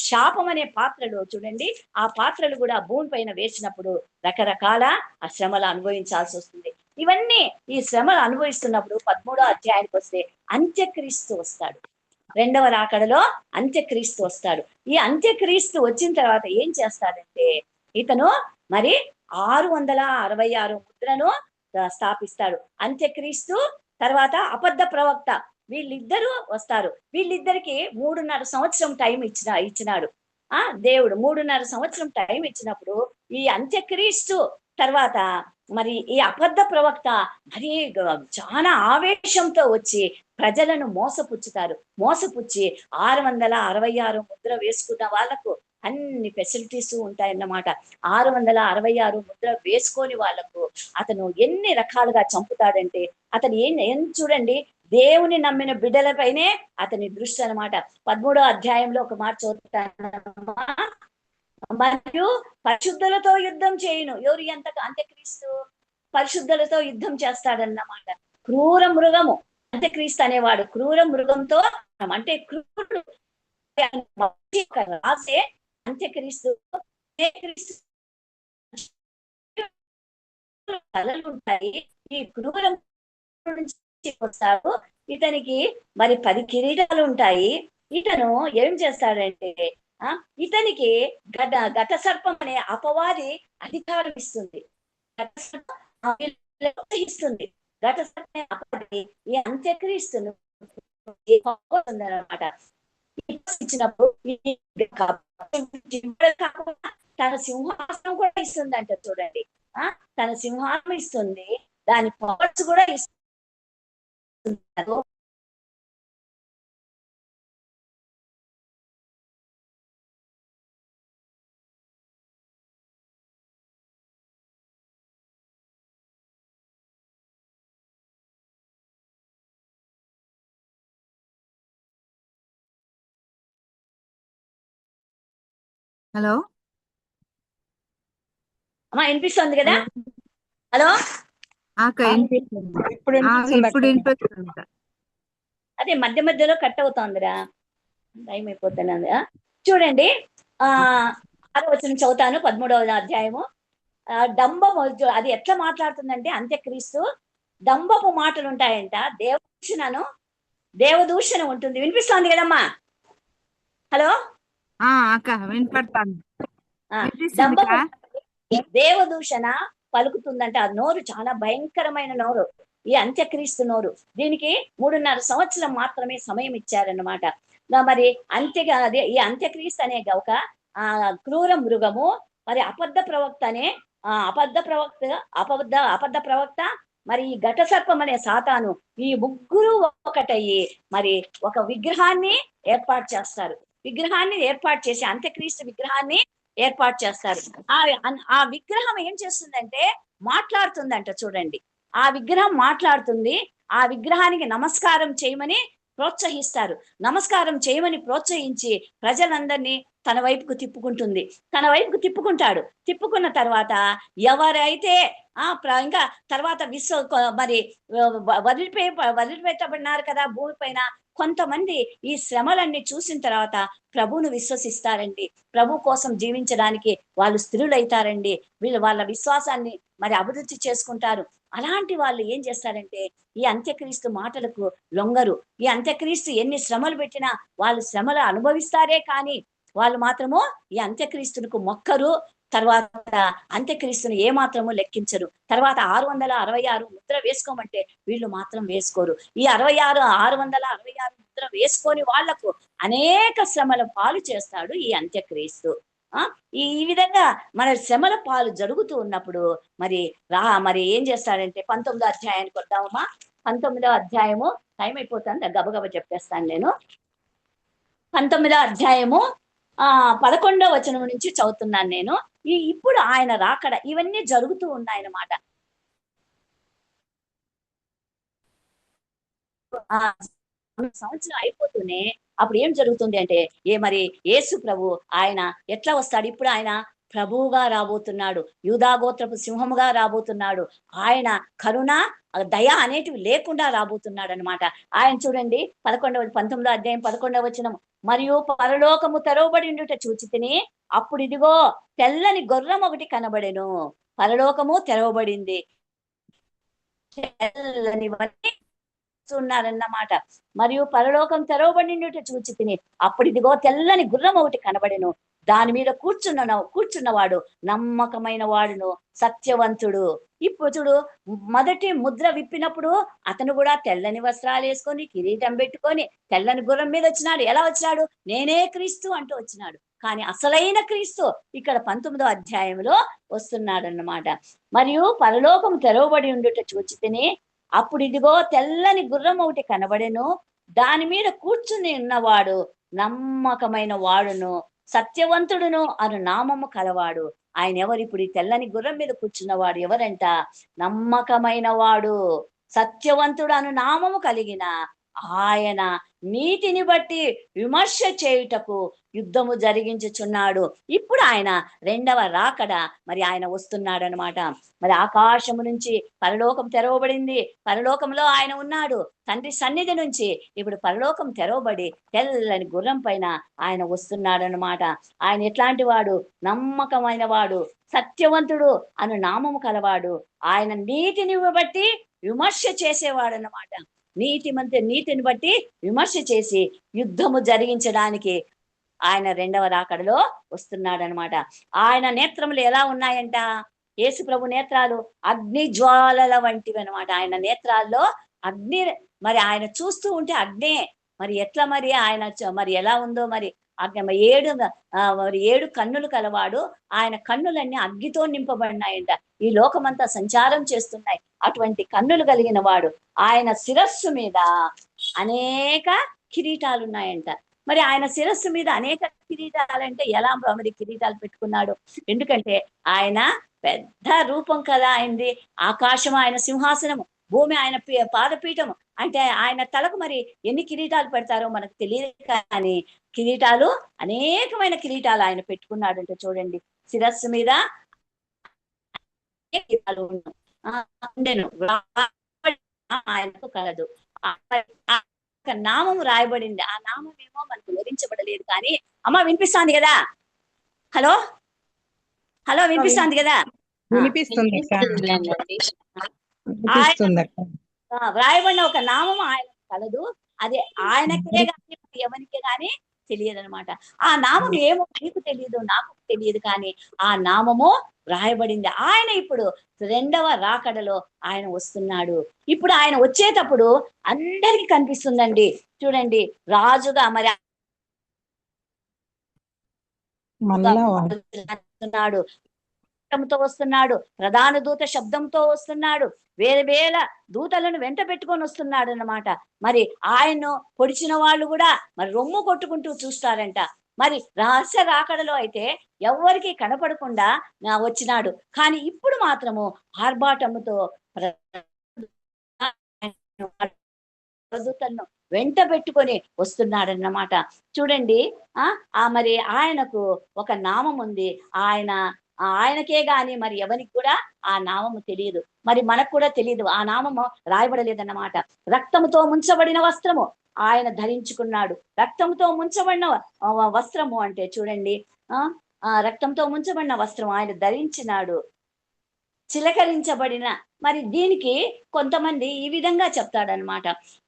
శాపం అనే పాత్రలు చూడండి, ఆ పాత్రలు కూడా భూమి పైన వేసినప్పుడు రకరకాల ఆ శ్రమలు అనుభవించాల్సి వస్తుంది. ఇవన్నీ ఈ శ్రమలు అనుభవిస్తున్నప్పుడు 13వ అధ్యాయానికి వస్తే అంత్యక్రీస్తు వస్తాడు. 2వ రాకడలో అంత్యక్రీస్తు వస్తాడు. ఈ అంత్యక్రీస్తు వచ్చిన తర్వాత ఏం చేస్తాడంటే ఇతను 666 ముద్రను స్థాపిస్తాడు. అంత్యక్రీస్తు తర్వాత అబద్ధ ప్రవక్త, వీళ్ళిద్దరూ వస్తారు. వీళ్ళిద్దరికి 3.5 సంవత్సరం టైం ఇచ్చినాడు దేవుడు. 3.5 సంవత్సరం టైం ఇచ్చినప్పుడు ఈ అంత్యక్రీస్తు తర్వాత ఈ అబద్ధ ప్రవక్త చాలా ఆవేశంతో వచ్చి ప్రజలను మోసపుచ్చి 666 ముద్ర వేసుకున్న వాళ్లకు అన్ని ఫెసిలిటీస్ ఉంటాయన్నమాట. 666 ముద్ర వేసుకొని వాళ్లకు అతను ఎన్ని రకాలుగా చంపుతాడంటే అతను ఏం చూడండి, దేవుని నమ్మిన బిడ్డలపైనే అతని దృష్టి అనమాట. 13వ అధ్యాయంలో ఒక మాట చదువుతానమ్మా. మరియు పరిశుద్ధులతో యుద్ధం చేయను. ఎవరు? ఎంత అంత్యక్రీస్తు పరిశుద్ధులతో యుద్ధం చేస్తాడన్నమాట. క్రూర మృగము అంత్యక్రీస్తు అనేవాడు క్రూర మృగంతో, అంటే క్రూరుడు రాసే అంత్యక్రీస్తు కళలు ఉంటాయి. ఈ క్రూరం నుంచి వస్తాడు. ఇతనికి 10 కిరీటాలు ఉంటాయి. ఇతను ఏం చేస్తాడంటే ఇతనికి ఘట సర్పం అనే అపవాది అధికారం ఇస్తుంది. ఘట సర్పం అపవాది ఈ అంత్యక్రీస్తును అన్నమాట. ఇచ్చినప్పుడు తన సింహాసనం కూడా ఇస్తుందంట. చూడండి, తన సింహాసనం ఇస్తుంది, దాని పవర్స్ కూడా ఇస్తుంది. హలో అమ్మా వినిపిస్తుంది కదా? హలో అక్క వినిపిస్తుంది. ఇప్పుడు వినిపిస్తుంది ఇప్పుడు అక్క. వినిపిస్తుంది. అదే మధ్య మధ్యలో కట్ అవుతోందిరా, టైం అయిపోతున్నది. చూడండి, 6వ వచనం చదువుతాను, 13వ అధ్యాయము. డంబము, అది ఎట్లా మాట్లాడుతుందంటే అంత్యక్రీస్తు డంబపు మాటలు ఉంటాయంట, దేవదూషణ ఉంటుంది. వినిపిస్తోంది కదమ్మా? హలో అక్క వినపడతాను. డంబపు దేవదూషణ పలుకుతుందంట. ఆ నోరు చాలా భయంకరమైన నోరు, ఈ అంత్యక్రీస్తు నోరు. దీనికి 3.5 సంవత్సరం మాత్రమే సమయం ఇచ్చారన్నమాట. మరి అదే ఈ అంత్యక్రీస్తు అనే ఒక క్రూర మృగము, మరి అబద్ధ ప్రవక్త అనే అబద్ధ ప్రవక్త, మరి ఈ ఘట సర్పం అనే సాతాను, ఈ ముగ్గురు ఒకటయ్యి మరి ఒక విగ్రహాన్ని ఏర్పాటు చేస్తారు. విగ్రహాన్ని ఏర్పాటు చేసి అంత్యక్రీస్తు విగ్రహాన్ని ఏర్పాటు చేస్తారు. ఆ విగ్రహం ఏం చేస్తుందంటే మాట్లాడుతుందంట. చూడండి, ఆ విగ్రహం మాట్లాడుతుంది. ఆ విగ్రహానికి నమస్కారం చేయమని ప్రోత్సహిస్తారు. నమస్కారం చేయమని ప్రోత్సహించి ప్రజలందరినీ తన వైపుకు తిప్పుకుంటుంది. తన వైపుకు తిప్పుకున్న తర్వాత ఎవరైతే ఇంకా తర్వాత మరి వదిలిపెట్టబడినారు కదా భూమి పైన, కొంతమంది ఈ శ్రమలన్నీ చూసిన తర్వాత ప్రభువును విశ్వసిస్తారండి. ప్రభు కోసం జీవించడానికి వాళ్ళు స్థిరులైతారండి. వాళ్ళ విశ్వాసాన్ని మరి అభివృద్ధి చేసుకుంటారు. అలాంటి వాళ్ళు ఏం చేస్తారంటే ఈ అంత్యక్రీస్తు మాటలకు లొంగరు. ఈ అంత్యక్రీస్తు ఎన్ని శ్రమలు పెట్టినా వాళ్ళు శ్రమలు అనుభవిస్తారే కానీ వాళ్ళు మాత్రము ఈ అంత్యక్రీస్తునికి మొక్కరు. తర్వాత అంత్యక్రీస్తుని ఏమాత్రము లెక్కించరు. తర్వాత 666 ముద్ర వేసుకోమంటే వీళ్ళు మాత్రం వేసుకోరు. ఈ 666 ముద్ర వేసుకొని వాళ్లకు అనేక శ్రమల పాలు చేస్తాడు ఈ అంత్యక్రీస్తు. ఈ విధంగా మన శ్రమల పాలు జరుగుతూ ఉన్నప్పుడు మరి ఏం చేస్తాడంటే 19వ అధ్యాయానికి వద్దామమ్మా. 19వ అధ్యాయము, టైం అయిపోతుంది, గబగబ చెప్పేస్తాను నేను. 19వ అధ్యాయము 11వ వచనం నుంచి చదువుతున్నాను నేను. ఇప్పుడు ఆయన రాకడ ఇవన్నీ జరుగుతూ ఉన్నాయన్నమాట. సంవత్సరం అయిపోతూనే అప్పుడు ఏం జరుగుతుంది అంటే మరి యేసు ప్రభు ఆయన ఎట్లా వస్తాడు? ఇప్పుడు ఆయన ప్రభువుగా రాబోతున్నాడు, యూదాగోత్రపు సింహముగా రాబోతున్నాడు. ఆయన కరుణ దయ అనేటివి లేకుండా రాబోతున్నాడు అనమాట. ఆయన చూడండి 19వ అధ్యాయం 11వ వచనం. మరియు పరలోకము తెరవబడి ఉండుట చూచితిని, అప్పుడు ఇదిగో తెల్లని గుర్రం ఒకటి కనబడెను. పరలోకము తెరవబడింది, తెల్లనివన్నీ ఉన్నారన్నమాట. మరియు పరలోకం తెరవబడినట్టు చూచితిని, అప్పుడు ఇదిగో తెల్లని గుర్రం ఒకటి కనబడెను. దాని మీద కూర్చున్నవాడు నమ్మకమైన వాడును, సత్యవంతుడు. ఇప్పుడు చూడు, మొదటి ముద్ర విప్పినప్పుడు అతను కూడా తెల్లని వస్త్రాలు వేసుకొని కిరీటం పెట్టుకొని తెల్లని గుర్రం మీద వచ్చినాడు. ఎలా వచ్చినాడు? నేనే క్రీస్తు అంటూ వచ్చినాడు. కానీ అసలైన క్రీస్తు ఇక్కడ 19వ అధ్యాయంలో వస్తున్నాడు అన్నమాట. మరియు పరలోకం తెరవబడి ఉండుట చూచితిని, అప్పుడు ఇదిగో తెల్లని గుర్రం ఒకటి కనబడెను. దాని మీద కూర్చుని ఉన్నవాడు నమ్మకమైన వాడును, సత్యవంతుడును అను నామము కలవాడు. ఆయన ఎవరు? ఇప్పుడు ఈ తెల్లని గుర్రం మీద కూర్చున్నవాడు ఎవరంట? నమ్మకమైన వాడు, సత్యవంతుడు అను నామము కలిగిన ఆయన నీతిని బట్టి విమర్శ చేయుటకు యుద్ధము జరిగించుచున్నాడు. ఇప్పుడు ఆయన రెండవ రాకడ మరి ఆయన వస్తున్నాడు అనమాట. మరి ఆకాశము నుంచి పరలోకం తెరవబడింది, పరలోకంలో ఆయన ఉన్నాడు. తండ్రి సన్నిధి నుంచి ఇప్పుడు పరలోకం తెరవబడి తెల్లని గుర్రం పైన ఆయన వస్తున్నాడు అనమాట. ఆయన ఎట్లాంటి వాడు? నమ్మకమైన వాడు, సత్యవంతుడు అను నామము కలవాడు. ఆయన నీతిని బట్టి విమర్శ చేసేవాడు అన్నమాట. నీతిని బట్టి విమర్శ చేసి యుద్ధము జరిగించడానికి ఆయన రెండవ రాకడలో వస్తున్నాడు అనమాట. ఆయన నేత్రములు ఎలా ఉన్నాయంట? యేసు ప్రభు నేత్రాలు అగ్ని జ్వాలల వంటివి అనమాట. ఆయన నేత్రాల్లో అగ్ని, మరి ఆయన చూస్తూ ఉంటే అగ్నే. మరి ఎట్లా మరి ఆయన మరి ఎలా ఉందో మరి 7 కన్నులు కలవాడు. ఆయన కన్నులన్నీ అగ్గితో నింపబడినాయంట. ఈ లోకమంతా సంచారం చేస్తున్నాయి. అటువంటి కన్నులు కలిగిన వాడు. ఆయన శిరస్సు మీద అనేక కిరీటాలు ఉన్నాయంట. మరి ఆయన శిరస్సు మీద అనేక కిరీటాలంటే ఎలా మరి కిరీటాలు పెట్టుకున్నాడు? ఎందుకంటే ఆయన పెద్ద రూపం కదా ఆయనది. ఆకాశం ఆయన సింహాసనము, భూమి ఆయన పాదపీఠము. అంటే ఆయన తలకు మరి ఎన్ని కిరీటాలు పెడతారో మనకు తెలియదు, కానీ కిరీటాలు, అనేకమైన కిరీటాలు ఆయన పెట్టుకున్నాడు అంటే చూడండి. శిరస్సు మీద ఉండెను. ఆయనకు కలదు. ఆ నామం రాయబడింది. ఆ నామం ఏమో మనకు వివరించబడలేదు. కానీ అమ్మ వినిపిస్తాంది కదా? హలో హలో వినిపిస్తాంది కదా? వినిపిస్తుంది అక్క, వినిపిస్తుందిలేండి. వినిపిస్తుంది అక్క. వ్రాయబడిన ఒక నామం ఆయన కలదు. అది ఆయనకే గాని ఎవరికే గాని తెలియదు అనమాట. ఆ నామం ఏమో నీకు తెలియదు, నాకు తెలియదు, కానీ ఆ నామము వ్రాయబడింది. ఆయన ఇప్పుడు రెండవ రాకడలో ఆయన వస్తున్నాడు. ఇప్పుడు ఆయన వచ్చేటప్పుడు అందరికి కనిపిస్తుందండి. చూడండి, రాజుగా మరి మళ్ళా వస్తున్నాడు, శబ్దంతో వస్తున్నాడు, ప్రధాన దూత శబ్దంతో వస్తున్నాడు, వేల వేల దూతలను వెంట పెట్టుకొని వస్తున్నాడు అన్నమాట. మరి ఆయన్ను పొడిచిన వాళ్ళు కూడా మరి రొమ్ము కొట్టుకుంటూ చూస్తారంట. మరి రహస్య రాకడలో అయితే ఎవరికి కనపడకుండా వచ్చినాడు. కానీ ఇప్పుడు మాత్రము ఆర్భాటముతో దూతలను వెంట పెట్టుకొని వస్తున్నాడన్నమాట. చూడండి, మరి ఆయనకు ఒక నామం ఉంది. ఆయనకే గాని మరి ఎవరికి కూడా ఆ నామము తెలియదు. మరి మనకు కూడా తెలియదు, ఆ నామము రాయబడలేదన్నమాట. రక్తముతో ముంచబడిన వస్త్రము ఆయన ధరించుకున్నాడు. రక్తంతో ముంచబడిన వస్త్రము అంటే చూడండి, రక్తంతో ముంచబడిన వస్త్రం ఆయన ధరించినాడు. చిలకరించబడిన, మరి దీనికి కొంతమంది ఈ విధంగా చెప్తాడనమాట.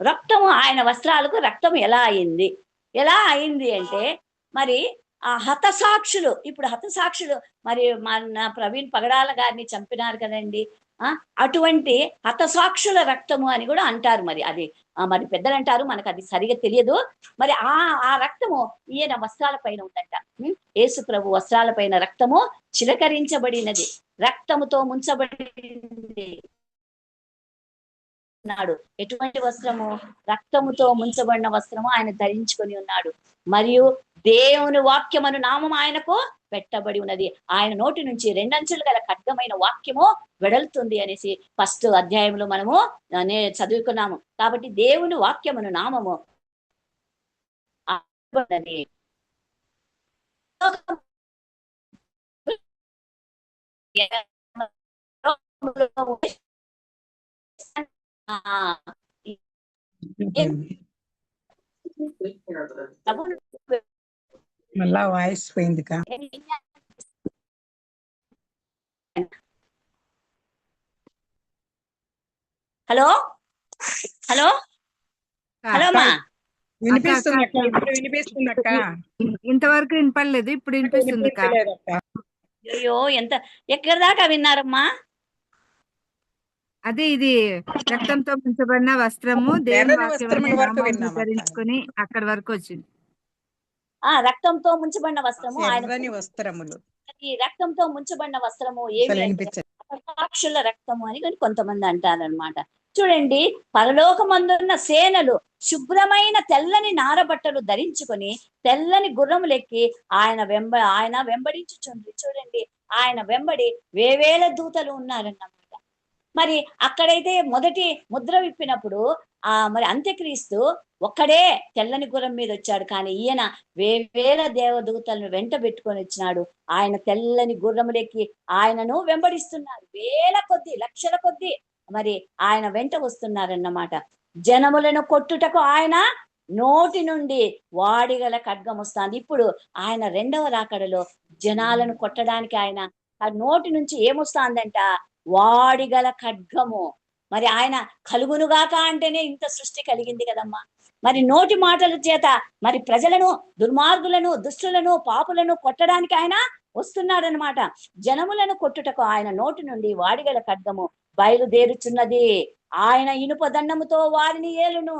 రక్తము, ఆయన వస్త్రాలకు రక్తం ఎలా అయింది అంటే, మరి ఆ హతసాక్షులు, ఇప్పుడు హతసాక్షులు మరి మన ప్రవీణ్ పగడాల గారిని చంపినారు కదండి. అటువంటి హతసాక్షుల రక్తము అని కూడా అంటారు. మరి అది మరి పెద్దలు అంటారు, మనకు అది సరిగా తెలియదు. మరి ఆ రక్తము ఈయన వస్త్రాల పైన ఉందంట. యేసు ప్రభు వస్త్రాల పైన రక్తము చిలకరించబడినది, రక్తముతో ముంచబడింది ఉన్నాడు. ఎటువంటి వస్త్రము? రక్తముతో ముంచబడిన వస్త్రము ఆయన ధరించుకొని ఉన్నాడు. మరియు దేవుని వాక్యమను నామం ఆయనకు పెట్టబడి ఉన్నది. ఆయన నోటి నుంచి 2 అంచులు గల ఖడ్గమైన వాక్యము వెడలుతుంది అనేసి ఫస్ట్ అధ్యాయంలో మనము చదువుకున్నాము. కాబట్టి దేవుని వాక్యమను నామము మళ్ళా వాయిస్ పోయింది కా. హలో హలో హలో అమ్మా, వినిపిస్తుంది అక్క, ఇప్పుడు వినిపిస్తుంది అక్క. ఇంతవరకు వినపడలేదు, ఇప్పుడు వినిపిస్తుంది. అయ్యో, ఎక్కడి దాకా విన్నారమ్మా? అదే ఇది రక్తంతో ముంచబడిన వస్త్రము, దేవుని వాక్యమును ధరించుకొని అక్కడి వరకు వచ్చింది. రక్తంతో ముంచబడిన వస్త్రము, ఆయన వస్త్రములు, ఈ రక్తంతో ముంచబడిన వస్త్రము ఏమి? సాక్షుల రక్తము అని కొంతమంది అంటారనమాట. చూడండి, పరలోకమందున్న సేనలు శుభ్రమైన తెల్లని నారబట్టలు ధరించుకొని తెల్లని గుర్రములెక్కి ఆయన వెంబడించుచుండ్రి. చూడండి, ఆయన వెంబడి వేవేల దూతలు ఉన్నారన్నమాట. మరి అక్కడైతే మొదటి ముద్ర విప్పినప్పుడు మరి అంత్యక్రీస్తు ఒక్కడే తెల్లని గుర్రం మీద వచ్చాడు. కానీ ఈయన వేవేల దేవదూతలను వెంట పెట్టుకొని వచ్చినాడు. ఆయన తెల్లని గుర్రములెక్కి ఆయనను వెంబడిస్తున్నారు. వేల కొద్ది, లక్షల కొద్ది మరి ఆయన వెంట వస్తున్నారన్నమాట. జనములను కొట్టుటకు ఆయన నోటి నుండి వాడిగల ఖడ్గం వస్తుంది. ఇప్పుడు ఆయన రెండవ రాకడలో జనాలను కొట్టడానికి ఆయన నోటి నుంచి ఏమొస్తుందంట? వాడిగల ఖడ్గము. మరి ఆయన కలుగునుగాక అంటేనే ఇంత సృష్టి కలిగింది కదమ్మా. మరి నోటి మాటల చేత మరి ప్రజలను, దుర్మార్గులను, దుష్టులను, పాపులను కొట్టడానికి ఆయన వస్తున్నాడనమాట. జనములను కొట్టుటకు ఆయన నోటి నుండి వాడిగల ఖడ్గము బయలుదేరుచున్నది. ఆయన ఇనుప దండముతో వారిని ఏలును.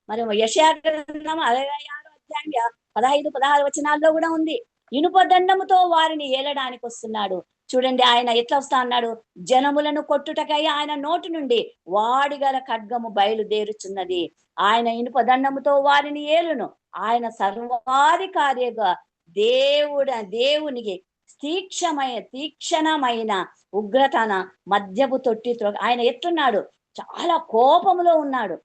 మరి యెషయా గ్రంథం 66 అధ్యాయం 15-16 వచనాల్లో కూడా ఉంది. ఇనుప దండముతో వారిని ఏలడానికి వస్తున్నాడు. చూడండి, ఆయన ఎట్లా వస్తా అన్నాడు? జనములను కొట్టుటకై ఆయన నోటి నుండి వాడిగల ఖడ్గము బయలుదేరుచున్నది. ఆయన ఇనుప దండముతో వారిని ఏలును. ఆయన సర్వాధికారిగా దేవునికి తీక్షణమైన ఉగ్రతన మద్యపు తొట్టి ఆయన ఎట్లున్నాడు? చాలా కోపములో ఉన్నాడు.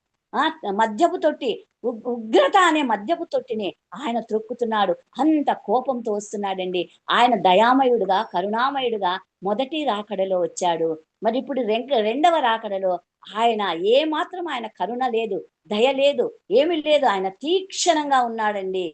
మద్యపు తొట్టి ఉగ్రత అనే మద్యపు తొట్టిని ఆయన త్రొక్కుతున్నాడు. అంత కోపంతో వస్తున్నాడండి. ఆయన దయామయుడుగా, కరుణామయుడుగా మొదటి రాకడలో వచ్చాడు. మరి ఇప్పుడు రెండవ రాకడలో ఆయన ఏ మాత్రం ఆయన కరుణ లేదు, దయ లేదు, ఏమీ లేదు. ఆయన తీక్షణంగా ఉన్నాడండి.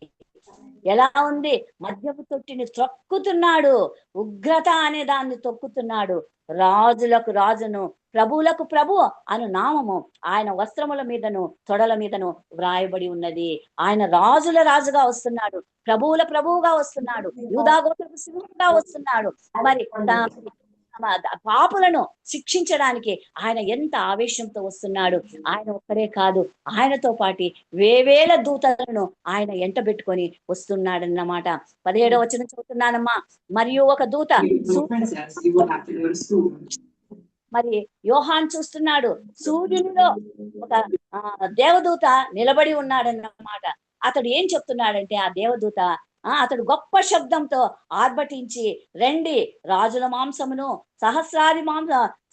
ఎలా ఉంది? మద్యపు తొట్టిని త్రొక్కుతున్నాడు, ఉగ్రత అనే దాన్ని తొక్కుతున్నాడు. రాజులకు రాజును, ప్రభువులకు ప్రభు అను నామము ఆయన వస్త్రముల మీదను తొడల మీదను వ్రాయబడి ఉన్నది. ఆయన రాజుల రాజుగా వస్తున్నాడు, ప్రభువుల ప్రభువుగా వస్తున్నాడు, యూదా గోత్రపు సింహంగా వస్తున్నాడు. మరి పాపులను శిక్షించడానికి ఆయన ఎంత ఆవేశంతో వస్తున్నాడు. ఆయన ఒక్కరే కాదు, ఆయనతో పాటి వేవేల దూతలను ఆయన ఎంటబెట్టుకొని వస్తున్నాడన్నమాట. 17వ వచనం చదువుతున్నానమ్మా. మరియు ఒక దూత మరి యోహాన్ చూస్తున్నాడు, సూర్యునిలో ఒక దేవదూత నిలబడి ఉన్నాడన్నమాట. అతడు ఏం చెప్తున్నాడంటే, ఆ దేవదూత అతడు గొప్ప శబ్దంతో ఆర్భటించి, రండి, రాజుల మాంసమును,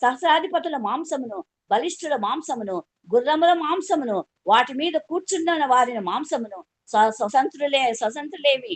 సహస్రాధిపతుల మాంసమును, బలిష్ఠుల మాంసమును, గుర్రముల మాంసమును, వాటి మీద కూర్చున్న వారిని మాంసమును, స్వతంత్రులేమి,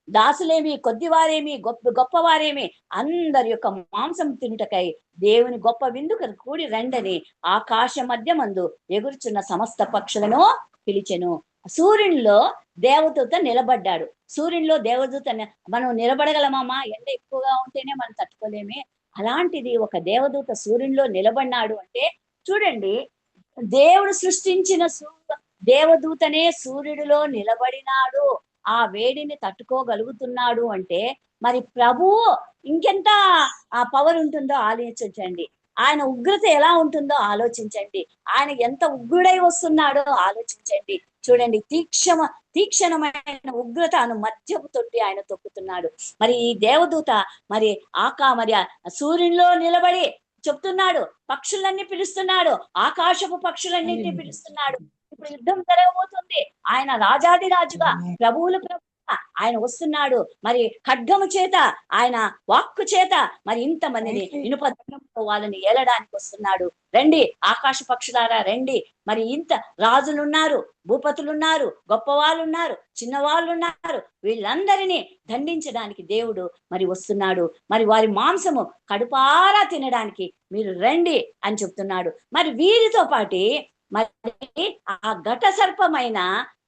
దాసులేమి, కొద్దివారేమి, గొప్పవారేమి, అందరి యొక్క మాంసం తినుటకై దేవుని గొప్ప విందుకు కూడి రండని ఆకాశ మధ్యమందు ఎగురుచున్న సమస్త పక్షులను పిలిచెను. సూర్యునిలో దేవదూత నిలబడ్డాడు. సూర్యునిలో దేవదూత మనం నిలబడగలమమ్మా? ఎండ ఎక్కువగా ఉంటేనే మనం తట్టుకోలేమే. అలాంటిది ఒక దేవదూత సూర్యునిలో నిలబడినాడు అంటే చూడండి, దేవుడు సృష్టించిన దేవదూతనే సూర్యుడిలో నిలబడినాడు, ఆ వేడిని తట్టుకోగలుగుతున్నాడు అంటే మరి ప్రభువు ఇంకెంత ఆ పవర్ ఉంటుందో ఆలోచించండి. ఆయన ఉగ్రత ఎలా ఉంటుందో ఆలోచించండి. ఆయన ఎంత ఉగ్రుడై వస్తున్నాడో ఆలోచించండి. చూడండి, తీక్షణమైన ఉగ్రత అను మద్యపు తొట్టి ఆయన తొక్కుతున్నాడు. మరి ఈ దేవదూత మరి మరి సూర్యునిలో నిలబడి చెప్తున్నాడు, పక్షులన్నీ పిలుస్తున్నాడు, ఆకాశపు పక్షులన్నింటినీ పిలుస్తున్నాడు. ఇప్పుడు యుద్ధం జరగబోతుంది. ఆయన రాజాది రాజుగా, ప్రభువుల ప్రభు ఆయన వస్తున్నాడు. మరి ఖడ్గము చేత, ఆయన వాక్కు చేత మరి ఇంతమందిని ఇనుప దండంతో వాళ్ళని ఏలడానికి వస్తున్నాడు. రండి ఆకాశ పక్షులారా రండి. మరి ఇంత రాజులున్నారు, భూపతులున్నారు, గొప్పవాళ్ళు ఉన్నారు, చిన్నవాళ్ళు ఉన్నారు, వీళ్ళందరినీ దండించడానికి దేవుడు మరి వస్తున్నాడు. మరి వారి మాంసము కడుపారా తినడానికి మీరు రండి అని చెప్తున్నాడు. మరి వీరితో పాటి మరి ఆ ఘట సర్పమైన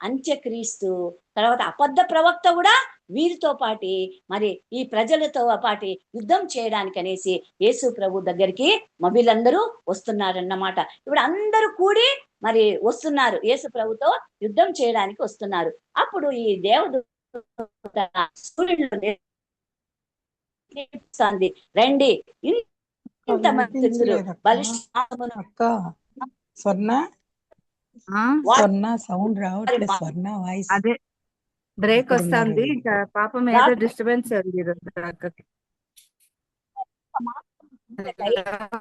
అంత్యక్రీస్తు, తర్వాత అబద్ధ ప్రవక్త కూడా వీరితో పాటి మరి ఈ ప్రజలతో పాటి యుద్ధం చేయడానికి అనేసి యేసు ప్రభు దగ్గరికి వీళ్ళందరూ వస్తున్నారన్నమాట. ఇప్పుడు అందరూ కూడి మరి వస్తున్నారు, యేసు ప్రభుతో యుద్ధం చేయడానికి వస్తున్నారు. అప్పుడు ఈ దేవదూత సూర్యుడు రండి, ఇంతమంది స్వర్ణ సౌండ్ రావట్లేదు, స్వర్ణ వాయిస్ అదే బ్రేక్ వస్తుంది. ఇంకా పాపం ఏదో డిస్టర్బెన్స్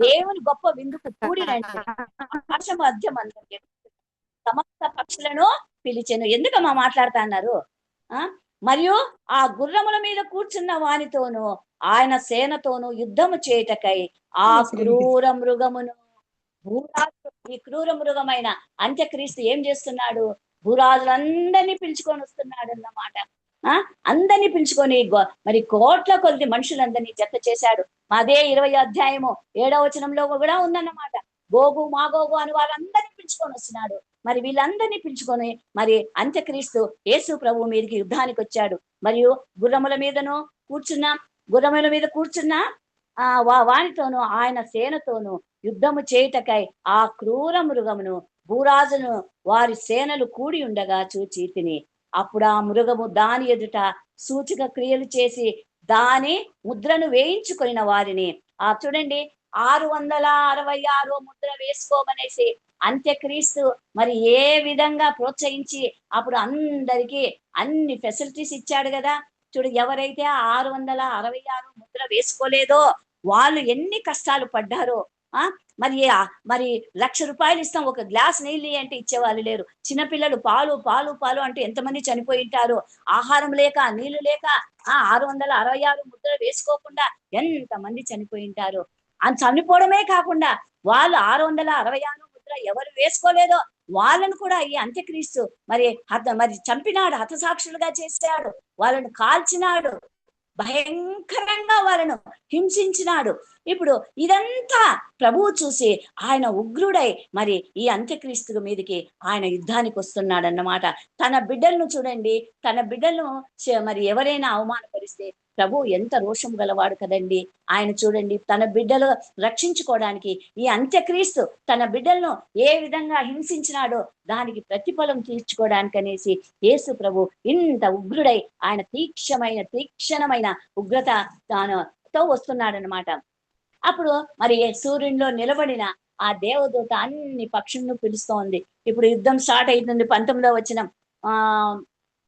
దేవుని గొప్ప విందుకు కూడి రండి, మధ్యం సమస్త పక్షులను పిలిచెను. ఎందుకమ్మా మాట్లాడుతున్నారు? మరియు ఆ గుర్రముల మీద కూర్చున్న వానితోనూ ఆయన సేనతోనూ యుద్ధము చేయుటకై ఆ క్రూర మృగమును, ఈ క్రూర మృగమైన అంత్యక్రీస్తు ఏం చేస్తున్నాడు? భూరాజులందరినీ పిలుచుకొని వస్తున్నాడు అన్నమాట. అందరినీ పిలుచుకొని మరి కోట్ల కొద్ది మనుషులందరినీ జత చేశాడు. అదే 20వ అధ్యాయము 7వ వచనంలో కూడా ఉందన్నమాట. గోగు మాగోగు అని వాళ్ళందరినీ పిలుచుకొని వస్తున్నాడు. మరి వీళ్ళందరినీ పిలుచుకొని మరి అంత్యక్రీస్తు యేసు ప్రభు మీదకి యుద్ధానికి వచ్చాడు. మరియు గుర్రముల మీద కూర్చున్న వానితోనూ ఆయన సేనతోనూ యుద్ధము చేయుటకై ఆ క్రూర మృగమును, భూరాజును, వారి సేనలు కూడి ఉండగా చూచి తిని, అప్పుడు ఆ మృగము దాని ఎదుట సూచక క్రియలు చేసి దాని ముద్రను వేయించుకొనిన వారిని, చూడండి 666 ముద్ర వేసుకోమనేసి అంత్యక్రీస్తు మరి ఏ విధంగా ప్రోత్సహించి అప్పుడు అందరికీ అన్ని ఫెసిలిటీస్ ఇచ్చాడు కదా. చూడు, ఎవరైతే 666 ముద్ర వేసుకోలేదో వాళ్ళు ఎన్ని కష్టాలు పడ్డారో. మరి 1,00,000 రూపాయలు ఇస్తాం, ఒక గ్లాస్ నీళ్ళు అంటే ఇచ్చేవాళ్ళు లేరు. చిన్నపిల్లలు పాలు పాలు పాలు అంటే ఎంతమంది చనిపోయి ఉంటారు. ఆహారం లేక, నీళ్లు లేక 666 ముద్ర వేసుకోకుండా ఎంతమంది చనిపోయి ఉంటారు. చనిపోవడమే కాకుండా వాళ్ళు 666 ముద్ర ఎవరు వేసుకోలేదో వాళ్ళను కూడా ఈ అంత్యక్రీస్తు మరి చంపినాడు, హతసాక్షులుగా చేశాడు, వాళ్ళను కాల్చినాడు, భయంకరంగా వాళ్ళను హింసించినాడు. ఇప్పుడు ఇదంతా ప్రభువు చూసి ఆయన ఉగ్రుడై మరి ఈ అంత్యక్రీస్తు మీదకి ఆయన యుద్ధానికి వస్తున్నాడు అన్నమాట. తన బిడ్డలను చూడండి, తన బిడ్డలను మరి ఎవరైనా అవమానపరిస్తే ప్రభు ఎంత రోషం గలవాడు కదండి. ఆయన చూడండి తన బిడ్డలు రక్షించుకోవడానికి ఈ అంత్యక్రీస్తు తన బిడ్డలను ఏ విధంగా హింసించినాడో దానికి ప్రతిఫలం తీర్చుకోవడానికి అనేసి యేసు ప్రభు ఇంత ఉగ్రుడై ఆయన తీక్షణమైన ఉగ్రత తో వస్తున్నాడనమాట. అప్పుడు మరి సూర్యునిలో నిలబడిన ఆ దేవదూత అన్ని పక్షులను పిలుస్తోంది. ఇప్పుడు యుద్ధం స్టార్ట్ అవుతుంది. 19వ వచనం,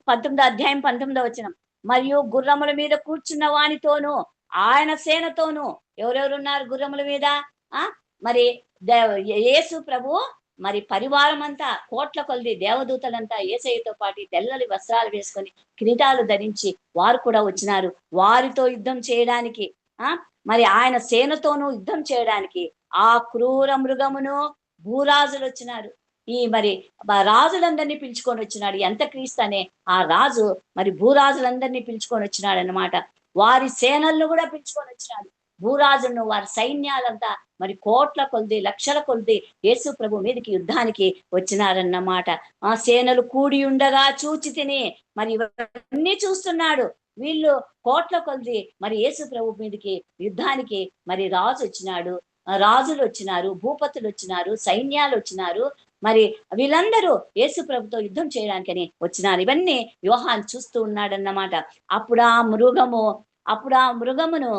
19వ అధ్యాయం 19వ వచనం. మరియు గుర్రముల మీద కూర్చున్న వానితోనూ ఆయన సేనతోనూ, ఎవరెవరున్నారు గుర్రముల మీద? మరి యేసు ప్రభు మరి పరివారం అంతా కోట్ల కొలది దేవదూతలంతా యేసయ్యతో పాటు తెల్లని వస్త్రాలు వేసుకొని కిరీటాలు ధరించి వారు కూడా వచ్చినారు వారితో యుద్ధం చేయడానికి. మరి ఆయన సేనతోనూ యుద్ధం చేయడానికి ఆ క్రూర మృగమును భూరాజులు వచ్చినారు. ఈ మరి రాజులందరినీ పిలుచుకొని వచ్చినాడు. అంత్యక్రీస్తు అనే ఆ రాజు మరి భూరాజులందరినీ పిలుచుకొని వచ్చినాడు అన్నమాట. వారి సేనలను కూడా పిలుచుకొని వచ్చినాడు. భూరాజులను, వారి సైన్యాలంతా మరి కోట్ల కొలది, లక్షల కొలది యేసు ప్రభు మీదకి యుద్ధానికి వచ్చినారన్నమాట. ఆ సేనలు కూడి ఉండగా చూచి తిని, మరి ఇవన్నీ చూస్తున్నాడు. వీళ్ళు కోట్ల కొలది మరి యేసు ప్రభు మీదకి యుద్ధానికి మరి రాజులు వచ్చినారు, భూపతులు వచ్చినారు, సైన్యాలు వచ్చినారు. మరి వీళ్ళందరూ యేసు ప్రభుతో యుద్ధం చేయడానికని వచ్చినారు. ఇవన్నీ యోహాను చూస్తూ ఉన్నాడన్నమాట. అప్పుడు ఆ మృగమును